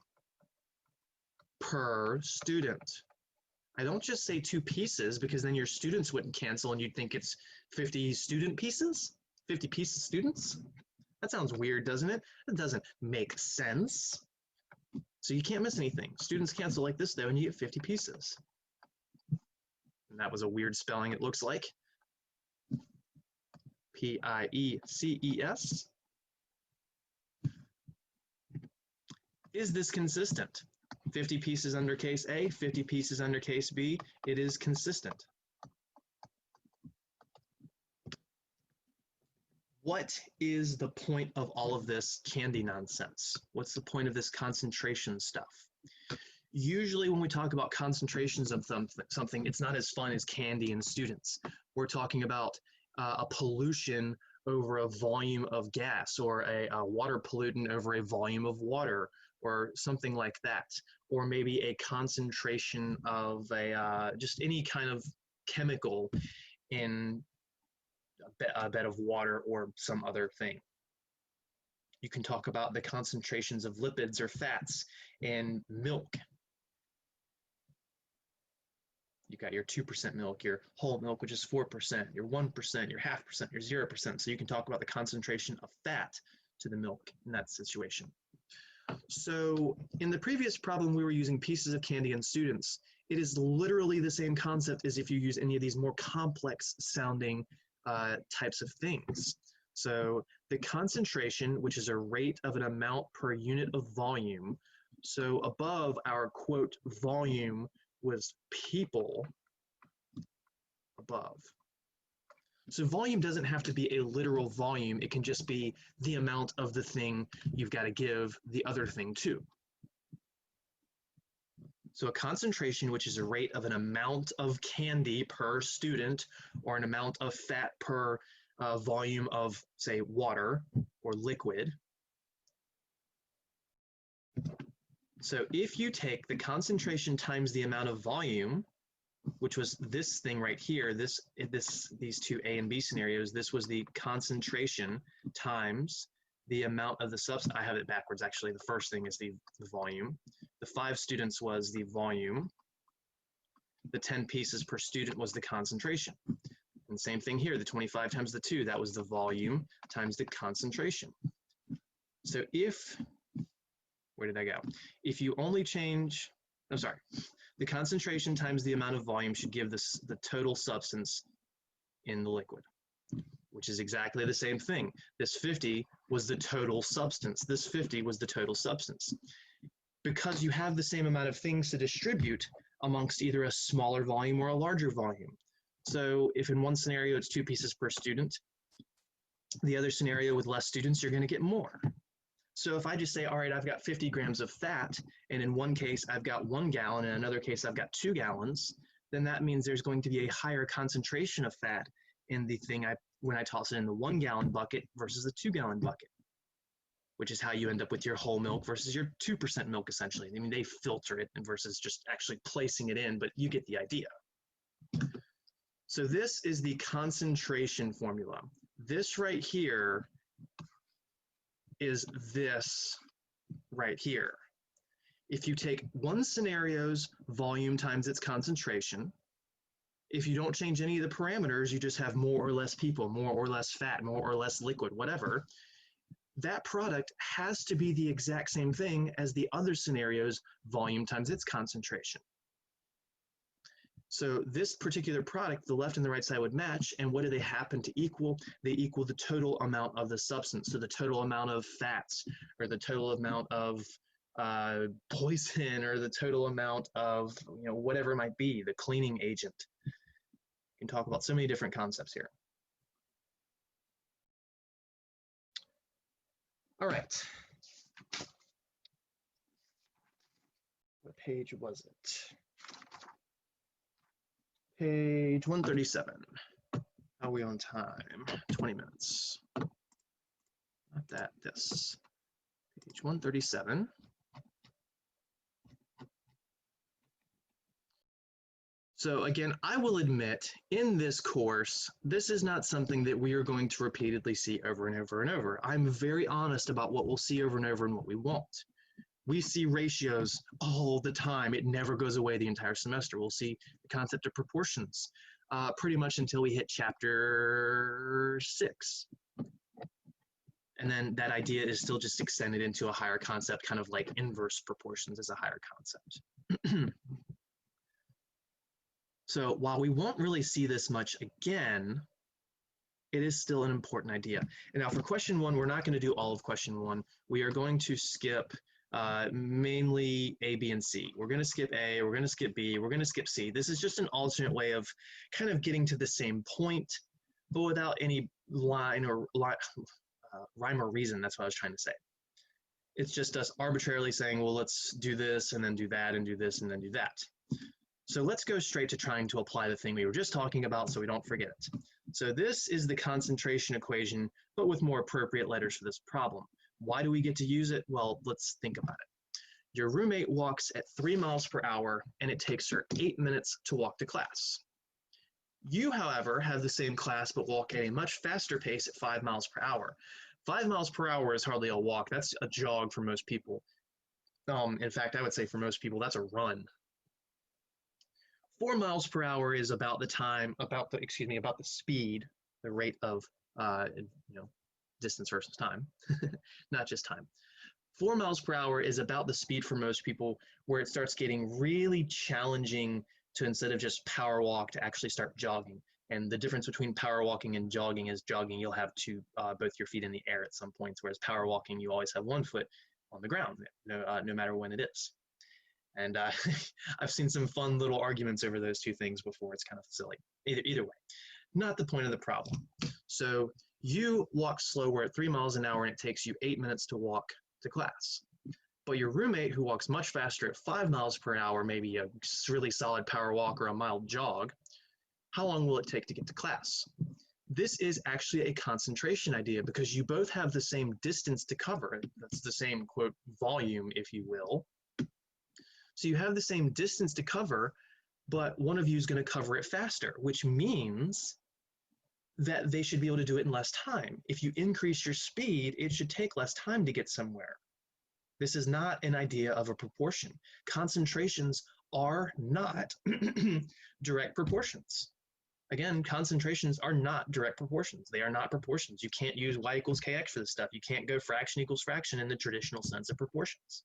per student. I don't just say 2 pieces because then your students wouldn't cancel and you'd think it's 50 student pieces, 50 pieces students. That sounds weird, doesn't it? It doesn't make sense. So you can't miss anything. Students cancel like this though and you get 50 pieces. And that was a weird spelling, it looks like. P-I-E-C-E-S. Is this consistent? 50 pieces under case A, 50 pieces under case B, it is consistent. What is the point of all of this candy nonsense? What's the point of this concentration stuff? Usually when we talk about concentrations of something, it's not as fun as candy and students. We're talking about a pollution over a volume of gas, or a water pollutant over a volume of water, or something like that. Or maybe a concentration of just any kind of chemical in a bed of water or some other thing. You can talk about the concentrations of lipids or fats in milk. You got your 2% milk, your whole milk, which is 4%, your 1%, your 0.5%, your 0%. So you can talk about the concentration of fat to the milk in that situation. So in the previous problem, we were using pieces of candy and students. It is literally the same concept as if you use any of these more complex sounding types of things. So the concentration, which is a rate of an amount per unit of volume. So above our quote volume was people above. So volume doesn't have to be a literal volume. It can just be the amount of the thing you've got to give the other thing to. So a concentration, which is a rate of an amount of candy per student, or an amount of fat per volume of, say, water or liquid. So if you take the concentration times the amount of volume, which was this thing right here, these two A and B scenarios, this was the concentration times the amount of the substance. I have it backwards, actually. The first thing is the volume. The 5 students was the volume. The 10 pieces per student was the concentration. And same thing here, the 25 times the 2, that was the volume times the concentration. So if, where did I go? If you only change, I'm sorry, the concentration times the amount of volume should give this the total substance in the liquid, which is exactly the same thing. This 50 was the total substance. This 50 was the total substance. Because you have the same amount of things to distribute amongst either a smaller volume or a larger volume. So if in one scenario it's 2 pieces per student, the other scenario with less students, you're going to get more. So if I just say, all right, I've got 50 grams of fat, and in one case I've got 1 gallon, and in another case I've got 2 gallons, then that means there's going to be a higher concentration of fat in the thing when I toss it in the 1 gallon bucket versus the 2 gallon bucket, which is how you end up with your whole milk versus your 2% milk, essentially. I mean, they filter it versus just actually placing it in, but you get the idea. So this is the concentration formula. This right here is this right here. If you take one scenario's volume times its concentration, if you don't change any of the parameters, you just have more or less people, more or less fat, more or less liquid, whatever, that product has to be the exact same thing as the other scenario's volume times its concentration. So this particular product, the left and the right side would match, and what do they happen to equal? They equal the total amount of the substance, so the total amount of fats, or the total amount of poison, or the total amount of whatever it might be, the cleaning agent. You can talk about so many different concepts here. All right. What page was it? Page 137. How are we on time? 20 minutes. Not that, this. Page 137. So again, I will admit, in this course, this is not something that we are going to repeatedly see over and over and over. I'm very honest about what we'll see over and over and what we won't. We see ratios all the time. It never goes away the entire semester. We'll see the concept of proportions pretty much until we hit chapter 6. And then that idea is still just extended into a higher concept, kind of like inverse proportions is a higher concept. So while we won't really see this much again, it is still an important idea. And now for question 1, we're not going to do all of question 1. We are going to skip mainly A, B, and C. We're going to skip A, we're going to skip B, we're going to skip C. This is just an alternate way of kind of getting to the same point, but without any rhyme or reason. That's what I was trying to say. It's just us arbitrarily saying, well, let's do this and then do that and do this and then do that. So let's go straight to trying to apply the thing we were just talking about so we don't forget it. So this is the concentration equation, but with more appropriate letters for this problem. Why do we get to use it? Well, let's think about it. Your roommate walks at 3 miles per hour, and it takes her 8 minutes to walk to class. You, however, have the same class, but walk at a much faster pace at 5 miles per hour. 5 miles per hour is hardly a walk. That's a jog for most people. In fact, I would say for most people, that's a run. 4 miles per hour is about the speed, the rate of, distance versus time, not just time. 4 miles per hour is about the speed for most people, where it starts getting really challenging to, instead of just power walk, to actually start jogging. And the difference between power walking and jogging is jogging, you'll have both your feet in the air at some points, whereas power walking, you always have one foot on the ground, no matter when it is. And I've seen some fun little arguments over those two things before. It's kind of silly. Either way, not the point of the problem. So you walk slower at 3 miles an hour, and it takes you 8 minutes to walk to class. But your roommate, who walks much faster at 5 miles per hour, maybe a really solid power walk or a mild jog, how long will it take to get to class? This is actually a concentration idea, because you both have the same distance to cover. That's the same, quote, volume, if you will. So you have the same distance to cover, but one of you is going to cover it faster, which means that they should be able to do it in less time. If you increase your speed, it should take less time to get somewhere. This is not an idea of a proportion. Concentrations are not direct proportions. Again, concentrations are not direct proportions. They are not proportions. You can't use y equals kx for this stuff. You can't go fraction equals fraction in the traditional sense of proportions.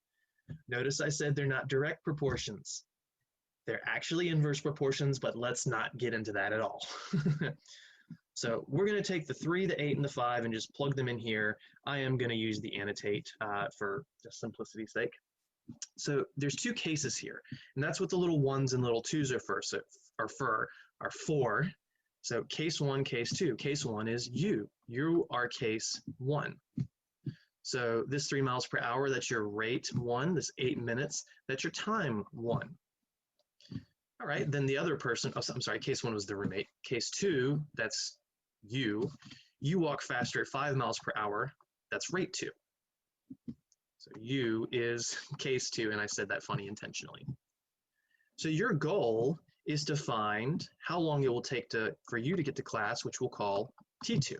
Notice I said they're not direct proportions. They're actually inverse proportions, but let's not get into that at all. So we're going to take the 3, the 8, and the 5 and just plug them in here. I am going to use the annotate for just simplicity's sake. So there's 2 cases here, and that's what the little 1s and little 2s are for. So are for. So case 1, case 2. Case 1 is you. You are case 1. So this 3 miles per hour, that's your rate 1. This 8 minutes, that's your time 1. All right, then the other person, oh, I'm sorry, case 1 was the roommate. Case 2, that's you. You walk faster at 5 miles per hour, that's rate 2. So you is case 2, and I said that funny intentionally. So your goal is to find how long it will take for you to get to class, which we'll call T2.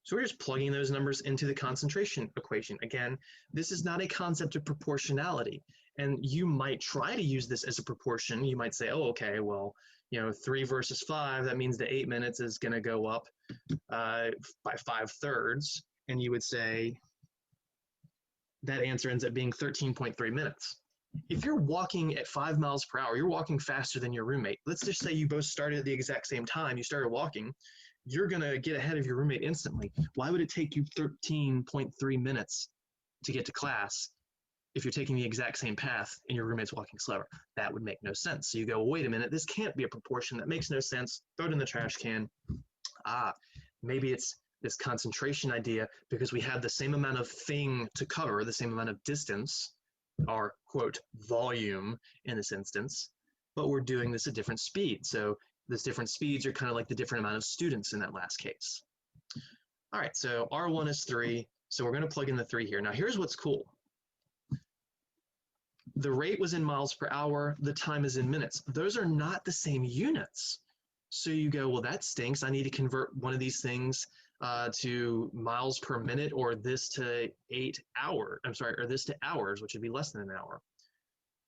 So we're just plugging those numbers into the concentration equation. Again, this is not a concept of proportionality. And you might try to use this as a proportion. You might say, oh, okay, well, 3 versus 5, that means the 8 minutes is going to go up by 5/3. And you would say that answer ends up being 13.3 minutes. If you're walking at 5 miles per hour, you're walking faster than your roommate. Let's just say you both started at the exact same time. You started walking. You're going to get ahead of your roommate instantly. Why would it take you 13.3 minutes to get to class if you're taking the exact same path and your roommate's walking slower? That would make no sense. So you go, well, wait a minute, this can't be a proportion. That makes no sense. Throw it in the trash can. Maybe it's this concentration idea because we have the same amount of thing to cover, the same amount of distance, our quote volume in this instance, but we're doing this at different speeds. So those different speeds are kind of like the different amount of students in that last case. All right, so R1 is 3, so we're going to plug in the 3 here. Now here's what's cool. The rate was in miles per hour, the time is in minutes. Those are not the same units. So you go, well, that stinks. I need to convert one of these things to miles per minute, or this to 8 hours. I'm sorry, or this to hours, which would be less than an hour.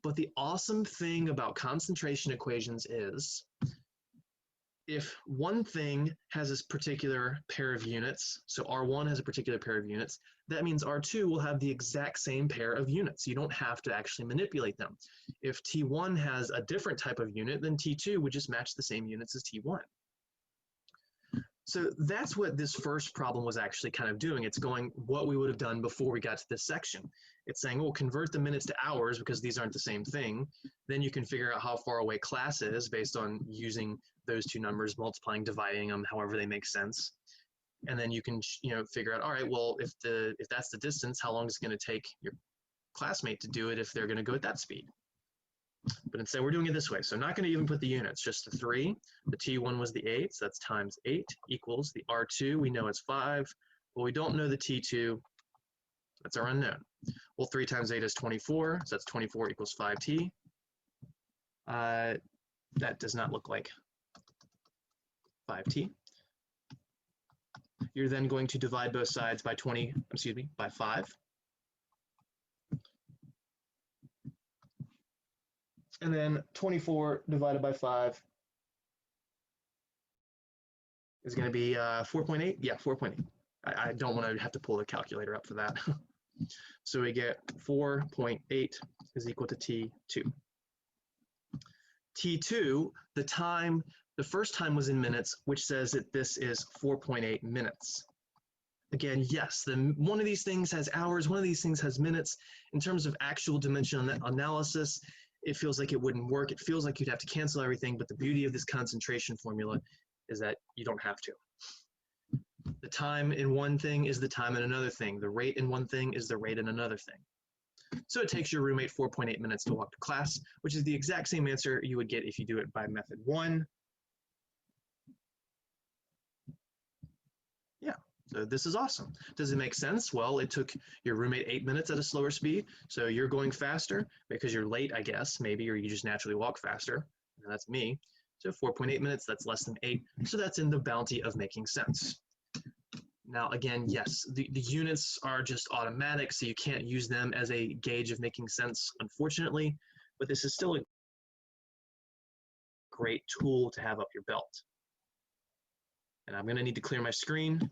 But the awesome thing about concentration equations is if one thing has this particular pair of units, so R1 has a particular pair of units, that means R2 will have the exact same pair of units. You don't have to actually manipulate them. If T1 has a different type of unit, then T2 would just match the same units as T1. So that's what this first problem was actually kind of doing. It's going what we would have done before we got to this section. It's saying, well, convert the minutes to hours because these aren't the same thing. Then you can figure out how far away class is based on using those 2 numbers, multiplying, dividing them, however they make sense. And then you can, figure out, all right, well, if that's the distance, how long is it going to take your classmate to do it if they're going to go at that speed? But instead, we're doing it this way. So not going to even put the units, just the 3. The T1 was the 8, so that's times 8 equals the R2. We know it's 5, but we don't know the T2. That's our unknown. Well, 3 times 8 is 24, so that's 24 equals 5T. That does not look like 5T. You're then going to divide both sides by 5. And then 24 divided by 5 is going to be 4.8. Yeah, 4.8. I don't want to have to pull the calculator up for that. So we get 4.8 is equal to T2. T2, the first time was in minutes, which says that this is 4.8 minutes. Again, yes, one of these things has hours, one of these things has minutes. In terms of actual dimensional analysis, it feels like it wouldn't work. It feels like you'd have to cancel everything, but the beauty of this concentration formula is that you don't have to. The time in one thing is the time in another thing. The rate in one thing is the rate in another thing. So it takes your roommate 4.8 minutes to walk to class, which is the exact same answer you would get if you do it by method 1. Yeah, so this is awesome. Does it make sense? Well, it took your roommate 8 minutes at a slower speed, so you're going faster because you're late, I guess, maybe, or you just naturally walk faster. And that's me. So 4.8 minutes, that's less than 8. So that's in the bounty of making sense. Now, again, yes, the units are just automatic, so you can't use them as a gauge of making sense, unfortunately, but this is still a great tool to have up your belt. And I'm going to need to clear my screen,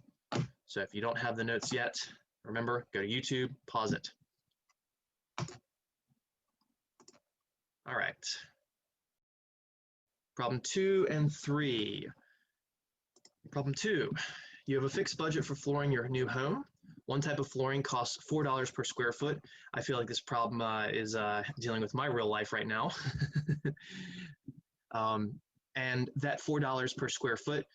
so if you don't have the notes yet, remember, go to YouTube, pause it. All right. Problem 2 and 3. Problem 2, you have a fixed budget for flooring your new home. One type of flooring costs $4 per square foot. I feel like this problem is dealing with my real life right now. And that $4 per square foot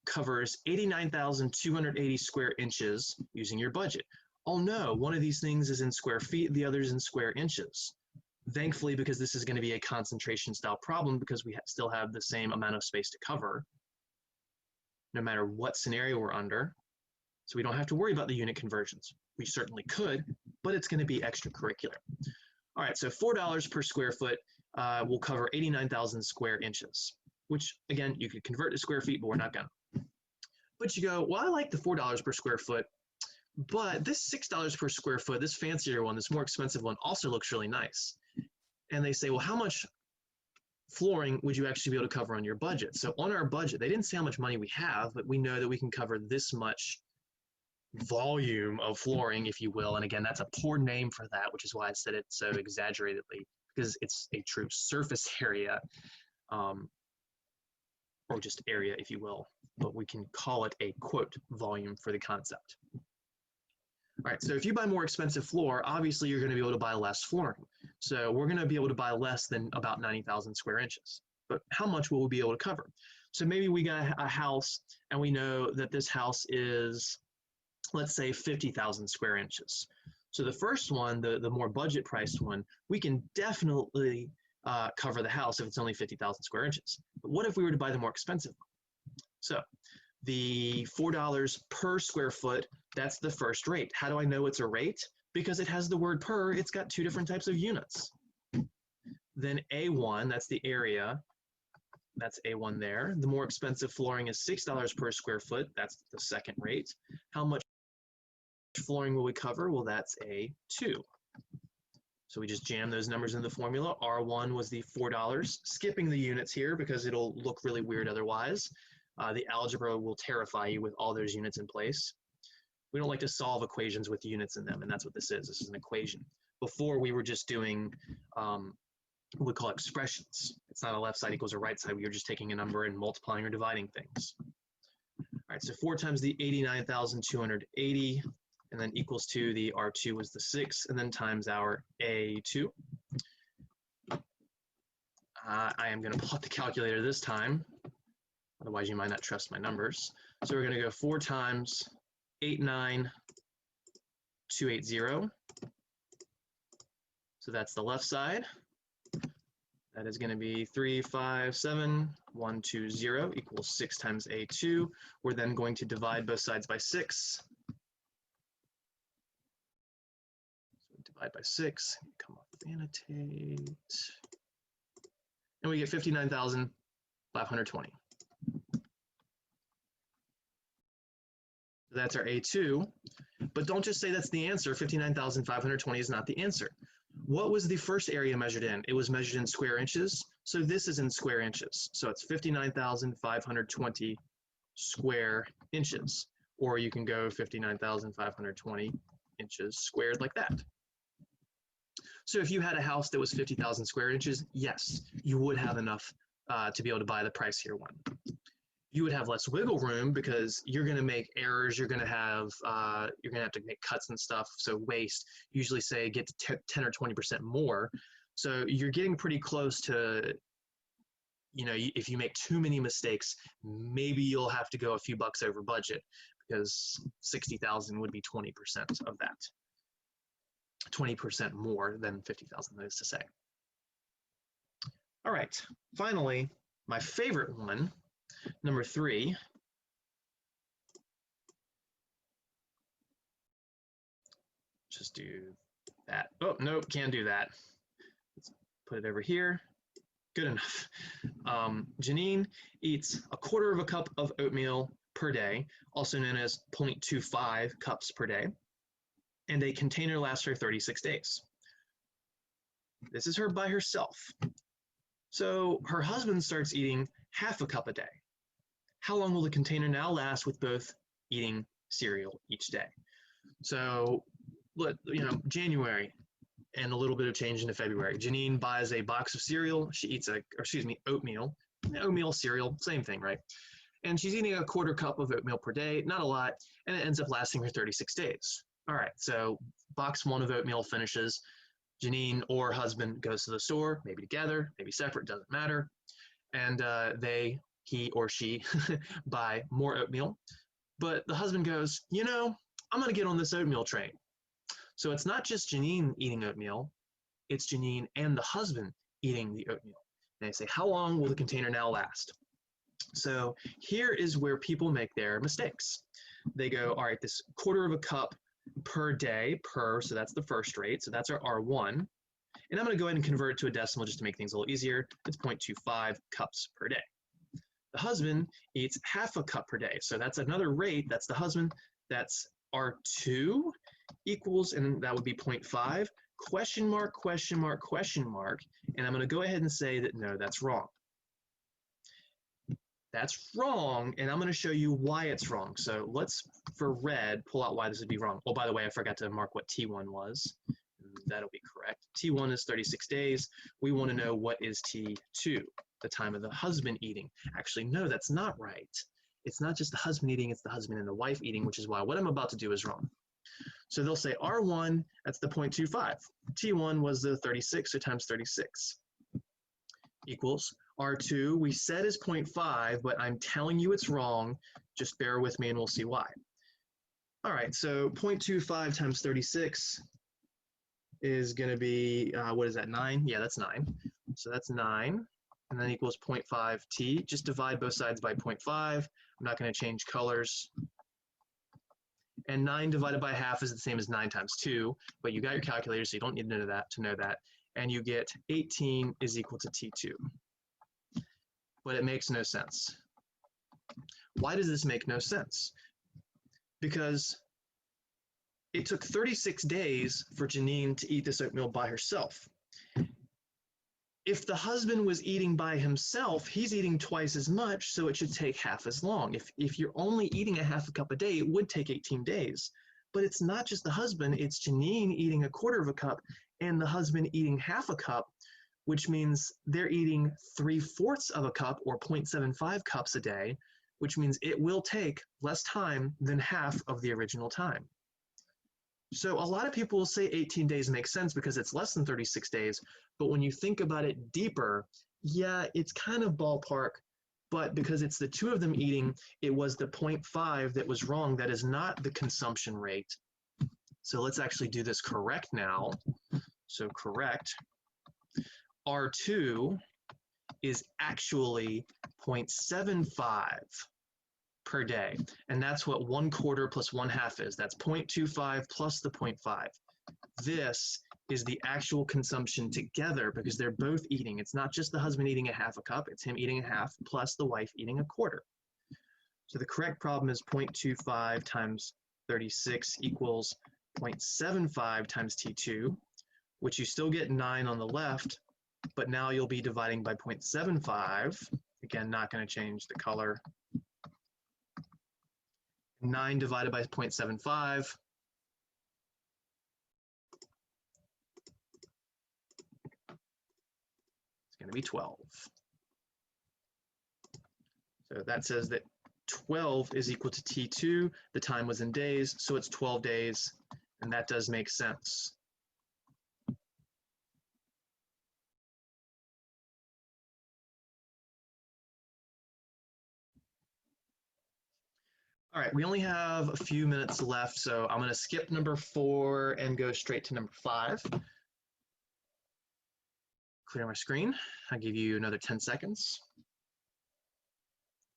covers 89,280 square inches using your budget. Oh no, one of these things is in square feet, the other is in square inches. Thankfully, because this is going to be a concentration style problem, because we still have the same amount of space to cover, no matter what scenario we're under. So we don't have to worry about the unit conversions. We certainly could, but it's going to be extracurricular. All right, so $4 per square foot will cover 89,000 square inches, which again, you could convert to square feet, but we're not going to. But you go, well, I like the $4 per square foot, but this $6 per square foot, this fancier one, this more expensive one also looks really nice. And they say, well, how much flooring would you actually be able to cover on your budget? So on our budget, they didn't say how much money we have, but we know that we can cover this much volume of flooring, if you will. And again, that's a poor name for that, which is why I said it so exaggeratedly, because it's a true surface area, or just area, if you will, but we can call it a quote volume for the concept. All right, so if you buy more expensive floor, obviously you're going to be able to buy less flooring. So we're going to be able to buy less than about 90,000 square inches. But how much will we be able to cover? So maybe we got a house and we know that this house is, let's say, 50,000 square inches. So the first one, the more budget priced one, we can definitely cover the house if it's only 50,000 square inches. But what if we were to buy the more expensive one? So the $4 per square foot, that's the first rate. How do I know it's a rate? Because it has the word per, it's got two different types of units. Then A1, that's the area, that's A1 there. The more expensive flooring is $6 per square foot, that's the second rate. How much flooring will we cover? Well, that's A2. So we just jam those numbers in the formula. R1 was the $4, skipping the units here because it'll look really weird otherwise. The algebra will terrify you with all those units in place. We don't like to solve equations with units in them, and that's what this is. This is an equation. Before, we were just doing what we call expressions. It's not a left side equals a right side. We were just taking a number and multiplying or dividing things. All right, so 4 times the 89,280, and then equals to the R2 was the 6, and then times our A2. I am going to pull out the calculator this time. Otherwise, you might not trust my numbers. So we're going to go 4 times 89,280. So that's the left side. That is going to be 357,120 equals 6 times A2. We're then going to divide both sides by 6. So divide by 6, come off with annotate. And we get 59,520. That's our A2, but don't just say that's the answer. 59,520 is not the answer. What was the first area measured in? It was measured in square inches, so this is in square inches. So it's 59,520 square inches, or you can go 59,520 inches squared like that. So if you had a house that was 50,000 square inches, yes, you would have enough to be able to buy the price here one. You would have less wiggle room because you're going to make errors. You're going to have to make cuts and stuff. So waste, usually say get to 10 or 20% more. So you're getting pretty close to, you know, if you make too many mistakes, maybe you'll have to go a few bucks over budget because 60,000 would be 20% of that. 20% more than 50,000, that is to say. All right, finally, my favorite one. Number 3, just do that. Oh, nope, can't do that. Let's put it over here. Good enough. Janine eats a quarter of a cup of oatmeal per day, also known as 0.25 cups per day, and a container lasts her 36 days. This is her by herself. So her husband starts eating half a cup a day. How long will the container now last with both eating cereal each day? So, January and a little bit of change into February. Janine buys a box of cereal. She eats oatmeal cereal, same thing, right? and she's eating a quarter cup of oatmeal per day, not a lot, and it ends up lasting her 36 days. All right, so box 1 of oatmeal finishes. Janine or husband goes to the store, maybe together, maybe separate, doesn't matter, and he or she buy more oatmeal. But the husband goes, you know, I'm going to get on this oatmeal train. So it's not just Janine eating oatmeal, it's Janine and the husband eating the oatmeal. And they say, how long will the container now last? So here is where people make their mistakes. They go, all right, this quarter of a cup per day, so that's the first rate. So that's our R1. And I'm going to go ahead and convert it to a decimal just to make things a little easier. It's 0.25 cups per day. The husband eats half a cup per day. So that's another rate. That's the husband. That's R2 equals, and that would be 0.5, question mark, question mark, question mark. And I'm going to go ahead and say that, no, that's wrong. That's wrong, and I'm going to show you why it's wrong. So let's, for red, pull out why this would be wrong. Oh, by the way, I forgot to mark what T1 was. That'll be correct. T1 is 36 days. We want to know what is T2, the time of the husband eating. Actually, no, that's not right. It's not just the husband eating, it's the husband and the wife eating, which is why what I'm about to do is wrong. So they'll say R1, that's the 0.25. T1 was the 36, so times 36 equals R2. We said is 0.5, but I'm telling you it's wrong. Just bear with me and we'll see why. All right, so 0.25 times 36 is going to be, what is that, 9? Yeah, that's 9. So that's 9, and then equals 0.5 T. Just divide both sides by 0.5. I'm not going to change colors. And 9 divided by half is the same as 9 times 2, but you got your calculator, so you don't need to know that. And you get 18 is equal to T2. But it makes no sense. Why does this make no sense? Because it took 36 days for Janine to eat this oatmeal by herself. If the husband was eating by himself, he's eating twice as much, so it should take half as long. If you're only eating a half a cup a day, it would take 18 days. But it's not just the husband, it's Janine eating a quarter of a cup and the husband eating half a cup, which means they're eating 3/4 of a cup or 0.75 cups a day, which means it will take less time than half of the original time. So a lot of people will say 18 days makes sense because it's less than 36 days, but when you think about it deeper, yeah, it's kind of ballpark, but because it's the two of them eating, it was the 0.5 that was wrong. That is not the consumption rate. So let's actually do this correct now. So correct. R2 is actually 0.75 per day. And that's what 1/4 plus 1/2 is. That's 0.25 plus the 0.5. This is the actual consumption together because they're both eating. It's not just the husband eating a half a cup, it's him eating a half plus the wife eating a quarter. So the correct problem is 0.25 times 36 equals 0.75 times T2, which you still get 9 on the left, but now you'll be dividing by 0.75. Again, not going to change the color. 9 divided by 0.75. It's going to be 12. So that says that 12 is equal to T2. The time was in days, so it's 12 days, and that does make sense. All right, we only have a few minutes left, so I'm going to skip number 4 and go straight to number 5. Clear my screen. I'll give you another 10 seconds.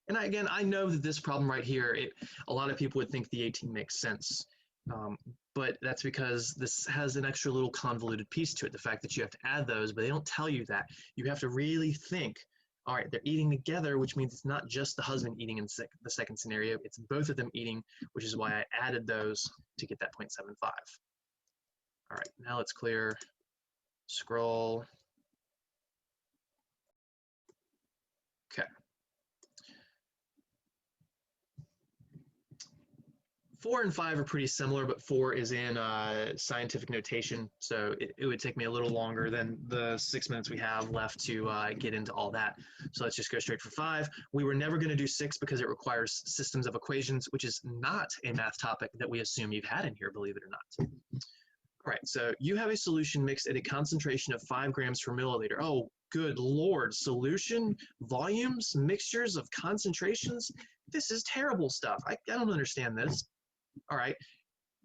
And again, I know that this problem right here, a lot of people would think the 18 makes sense, but that's because this has an extra little convoluted piece to it, the fact that you have to add those, but they don't tell you that. You have to really think, all right, they're eating together, which means it's not just the husband eating in the second scenario, it's both of them eating, which is why I added those to get that 0.75. All right, now let's clear, scroll. Okay. 4 and 5 are pretty similar, but 4 is in scientific notation, so it would take me a little longer than the 6 minutes we have left to get into all that. So let's just go straight for 5. We were never going to do 6 because it requires systems of equations, which is not a math topic that we assume you've had in here, believe it or not. All right, so you have a solution mixed at a concentration of 5 grams per milliliter. Oh, good Lord, solution, volumes, mixtures of concentrations? This is terrible stuff. I don't understand this. All right,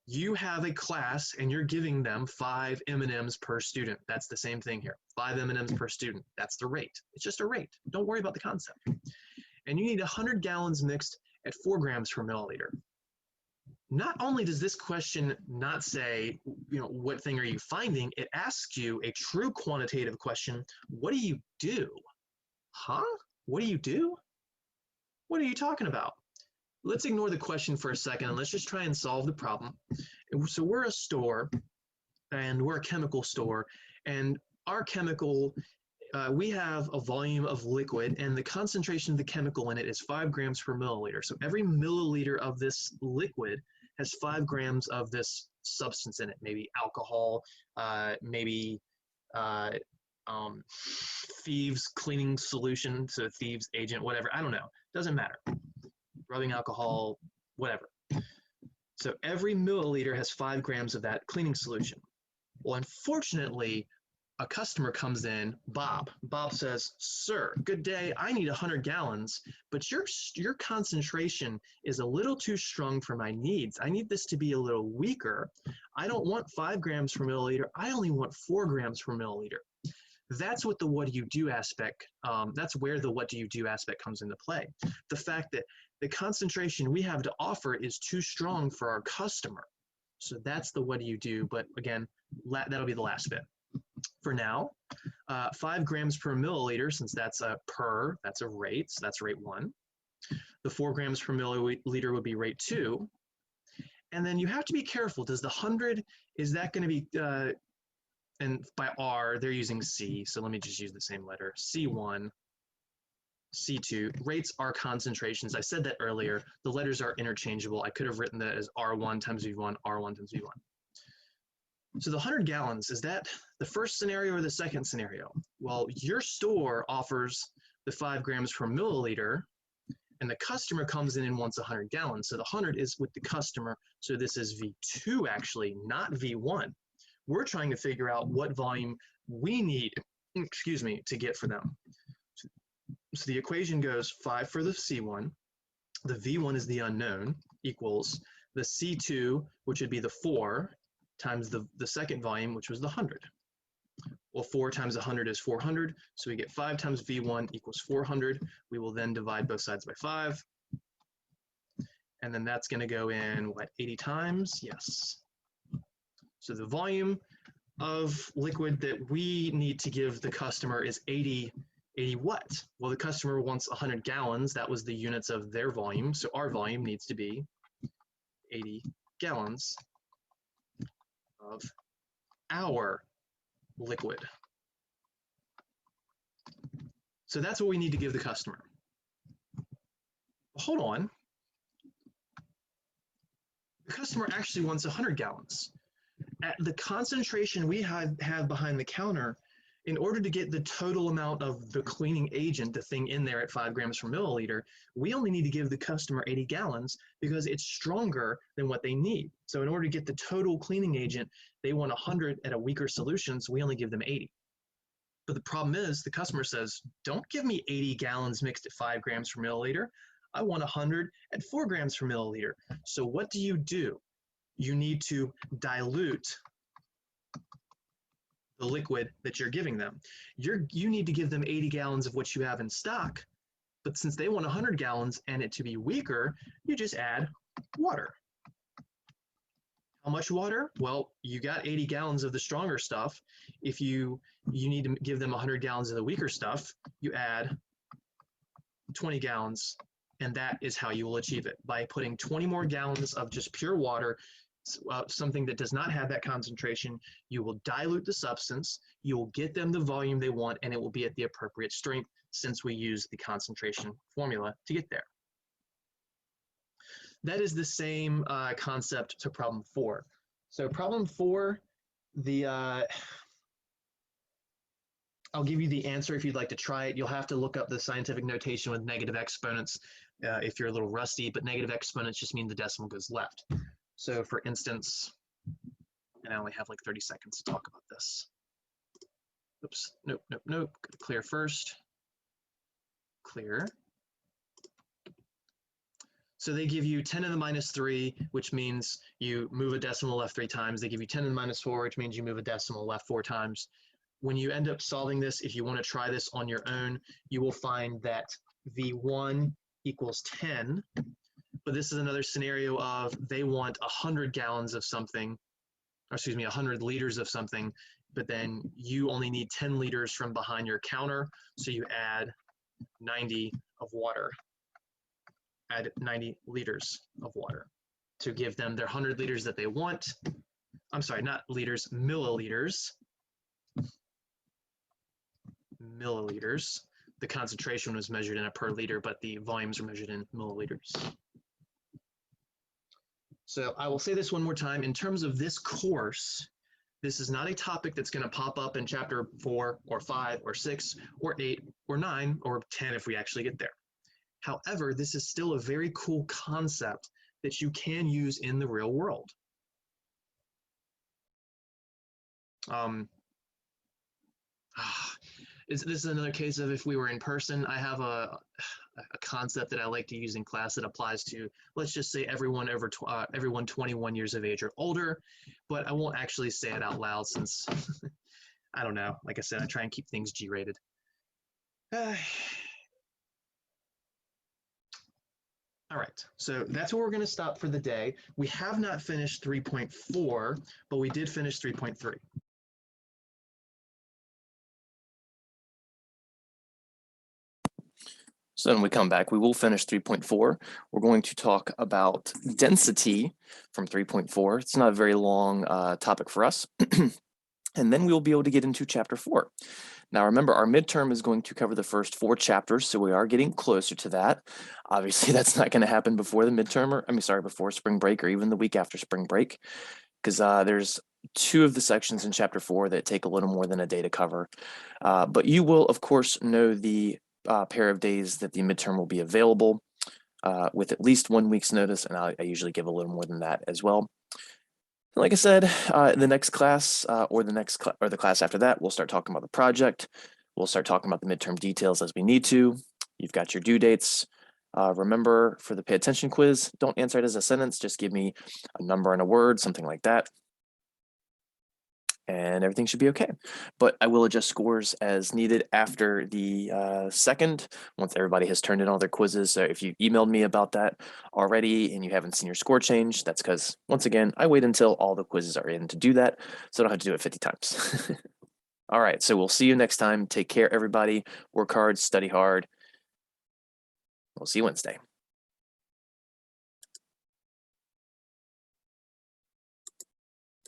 you have a class and you're giving them 5 M&Ms per student. That's the same thing here, 5 M&Ms per student. That's the rate. It's just a rate. Don't worry about the concept. And you need 100 gallons mixed at 4 grams per milliliter. Not only does this question not say, what thing are you finding, it asks you a true quantitative question. What do you do? Huh? What do you do? What are you talking about? Let's ignore the question for a second and let's just try and solve the problem. So we're a store and we're a chemical store, and our chemical, we have a volume of liquid and the concentration of the chemical in it is 5 grams per milliliter. So every milliliter of this liquid has 5 grams of this substance in it, maybe alcohol, maybe thieves cleaning solution, so thieves agent, whatever, I don't know, doesn't matter. Rubbing alcohol, whatever. So every milliliter has 5 grams of that cleaning solution. Well, unfortunately, a customer comes in, Bob. Bob says, "Sir, good day. I need 100 gallons, but your concentration is a little too strong for my needs. I need this to be a little weaker. I don't want 5 grams per milliliter. I only want 4 grams per milliliter." That's what the what do you do aspect, that's where the what do you do aspect comes into play. The fact that the concentration we have to offer is too strong for our customer. So that's the what do you do, but again, that'll be the last bit. For now, 5 grams per milliliter, since that's a rate, so that's rate 1. The 4 grams per milliliter would be rate 2. And then you have to be careful. Does the 100, is that going to be, and by R, they're using C, so let me just use the same letter, C1, C2. Rates are concentrations. I said that earlier. The letters are interchangeable. I could have written that as R1 times V1, R1 times V1. So the 100 gallons, is that the first scenario or the second scenario? Well, your store offers the 5 grams per milliliter, and the customer comes in and wants 100 gallons. So the 100 is with the customer, so this is V2 actually, not V1. We're trying to figure out what volume we need, to get for them. So the equation goes 5 for the C1, the V1 is the unknown, equals the C2, which would be the 4, times the second volume, which was the 100. Well, 4 times 100 is 400, so we get 5 times V1 equals 400. We will then divide both sides by 5. And then that's going to go in, 80 times? Yes. So the volume of liquid that we need to give the customer is 80 what? Well, the customer wants 100 gallons. That was the units of their volume. So our volume needs to be 80 gallons of our liquid. So that's what we need to give the customer. Hold on. The customer actually wants 100 gallons. At the concentration we have behind the counter, in order to get the total amount of the cleaning agent, the thing in there at 5 grams per milliliter, we only need to give the customer 80 gallons because it's stronger than what they need. So in order to get the total cleaning agent, they want 100 at a weaker solution, so we only give them 80. But the problem is the customer says, don't give me 80 gallons mixed at 5 grams per milliliter. I want 100 at 4 grams per milliliter. So what do? You need to dilute the liquid that you're giving them. You need to give them 80 gallons of what you have in stock, but since they want 100 gallons and it to be weaker, you just add water. How much water? Well, you got 80 gallons of the stronger stuff. If you need to give them 100 gallons of the weaker stuff, you add 20 gallons, and that is how you will achieve it, by putting 20 more gallons of just pure water, something that does not have that concentration. You will dilute the substance, you will get them the volume they want, and it will be at the appropriate strength since we use the concentration formula to get there. that is the same concept to problem 4. So problem 4, I'll give you the answer if you'd like to try it. You'll have to look up the scientific notation with negative exponents if you're a little rusty, but negative exponents just mean the decimal goes left. So for instance, and I only have like 30 seconds to talk about this. Oops, nope. Clear first. Clear. So they give you 10 to the minus 3, which means you move a decimal left 3 times. They give you 10 to the minus 4, which means you move a decimal left 4 times. When you end up solving this, if you want to try this on your own, you will find that V1 equals 10. But this is another scenario of they want 100 gallons of something, or excuse me, 100 liters of something, but then you only need 10 liters from behind your counter. So you add 90 of water, add 90 liters of water to give them their 100 liters that they want. I'm sorry, not liters, milliliters. Milliliters. The concentration was measured in a per liter, but the volumes were measured in milliliters. So I will say this one more time. In terms of this course, this is not a topic that's going to pop up in chapter 4 or 5 or 6 or 8 or 9 or 10 if we actually get there. However, this is still a very cool concept that you can use in the real world. This is another case of if we were in person. I have a concept that I like to use in class that applies to, let's just say, everyone 21 years of age or older, but I won't actually say it out loud since, I don't know, like I said, I try and keep things G-rated. All right, so that's where we're going to stop for the day. We have not finished 3.4, but we did finish 3.3. So when we come back, we will finish 3.4. We're going to talk about density from 3.4. It's not a very long topic for us. And then we will be able to get into chapter 4. Now, remember, our midterm is going to cover the first 4 chapters, so we are getting closer to that. Obviously, that's not going to happen before the midterm, or before spring break or even the week after spring break, because there's 2 of the sections in chapter 4 that take a little more than a day to cover. But you will, of course, know the pair of days that the midterm will be available with at least 1 week's notice, and I usually give a little more than that as well. Like I said, the next class or the class after that, we'll start talking about the project. We'll start talking about the midterm details as we need to. You've got your due dates. Remember, for the pay attention quiz, don't answer it as a sentence. Just give me a number and a word, something like that. And everything should be okay. But I will adjust scores as needed after the second, once everybody has turned in all their quizzes. So if you emailed me about that already and you haven't seen your score change, that's because, once again, I wait until all the quizzes are in to do that, so I don't have to do it 50 times. All right, so we'll see you next time. Take care, everybody. Work hard, study hard. We'll see you Wednesday.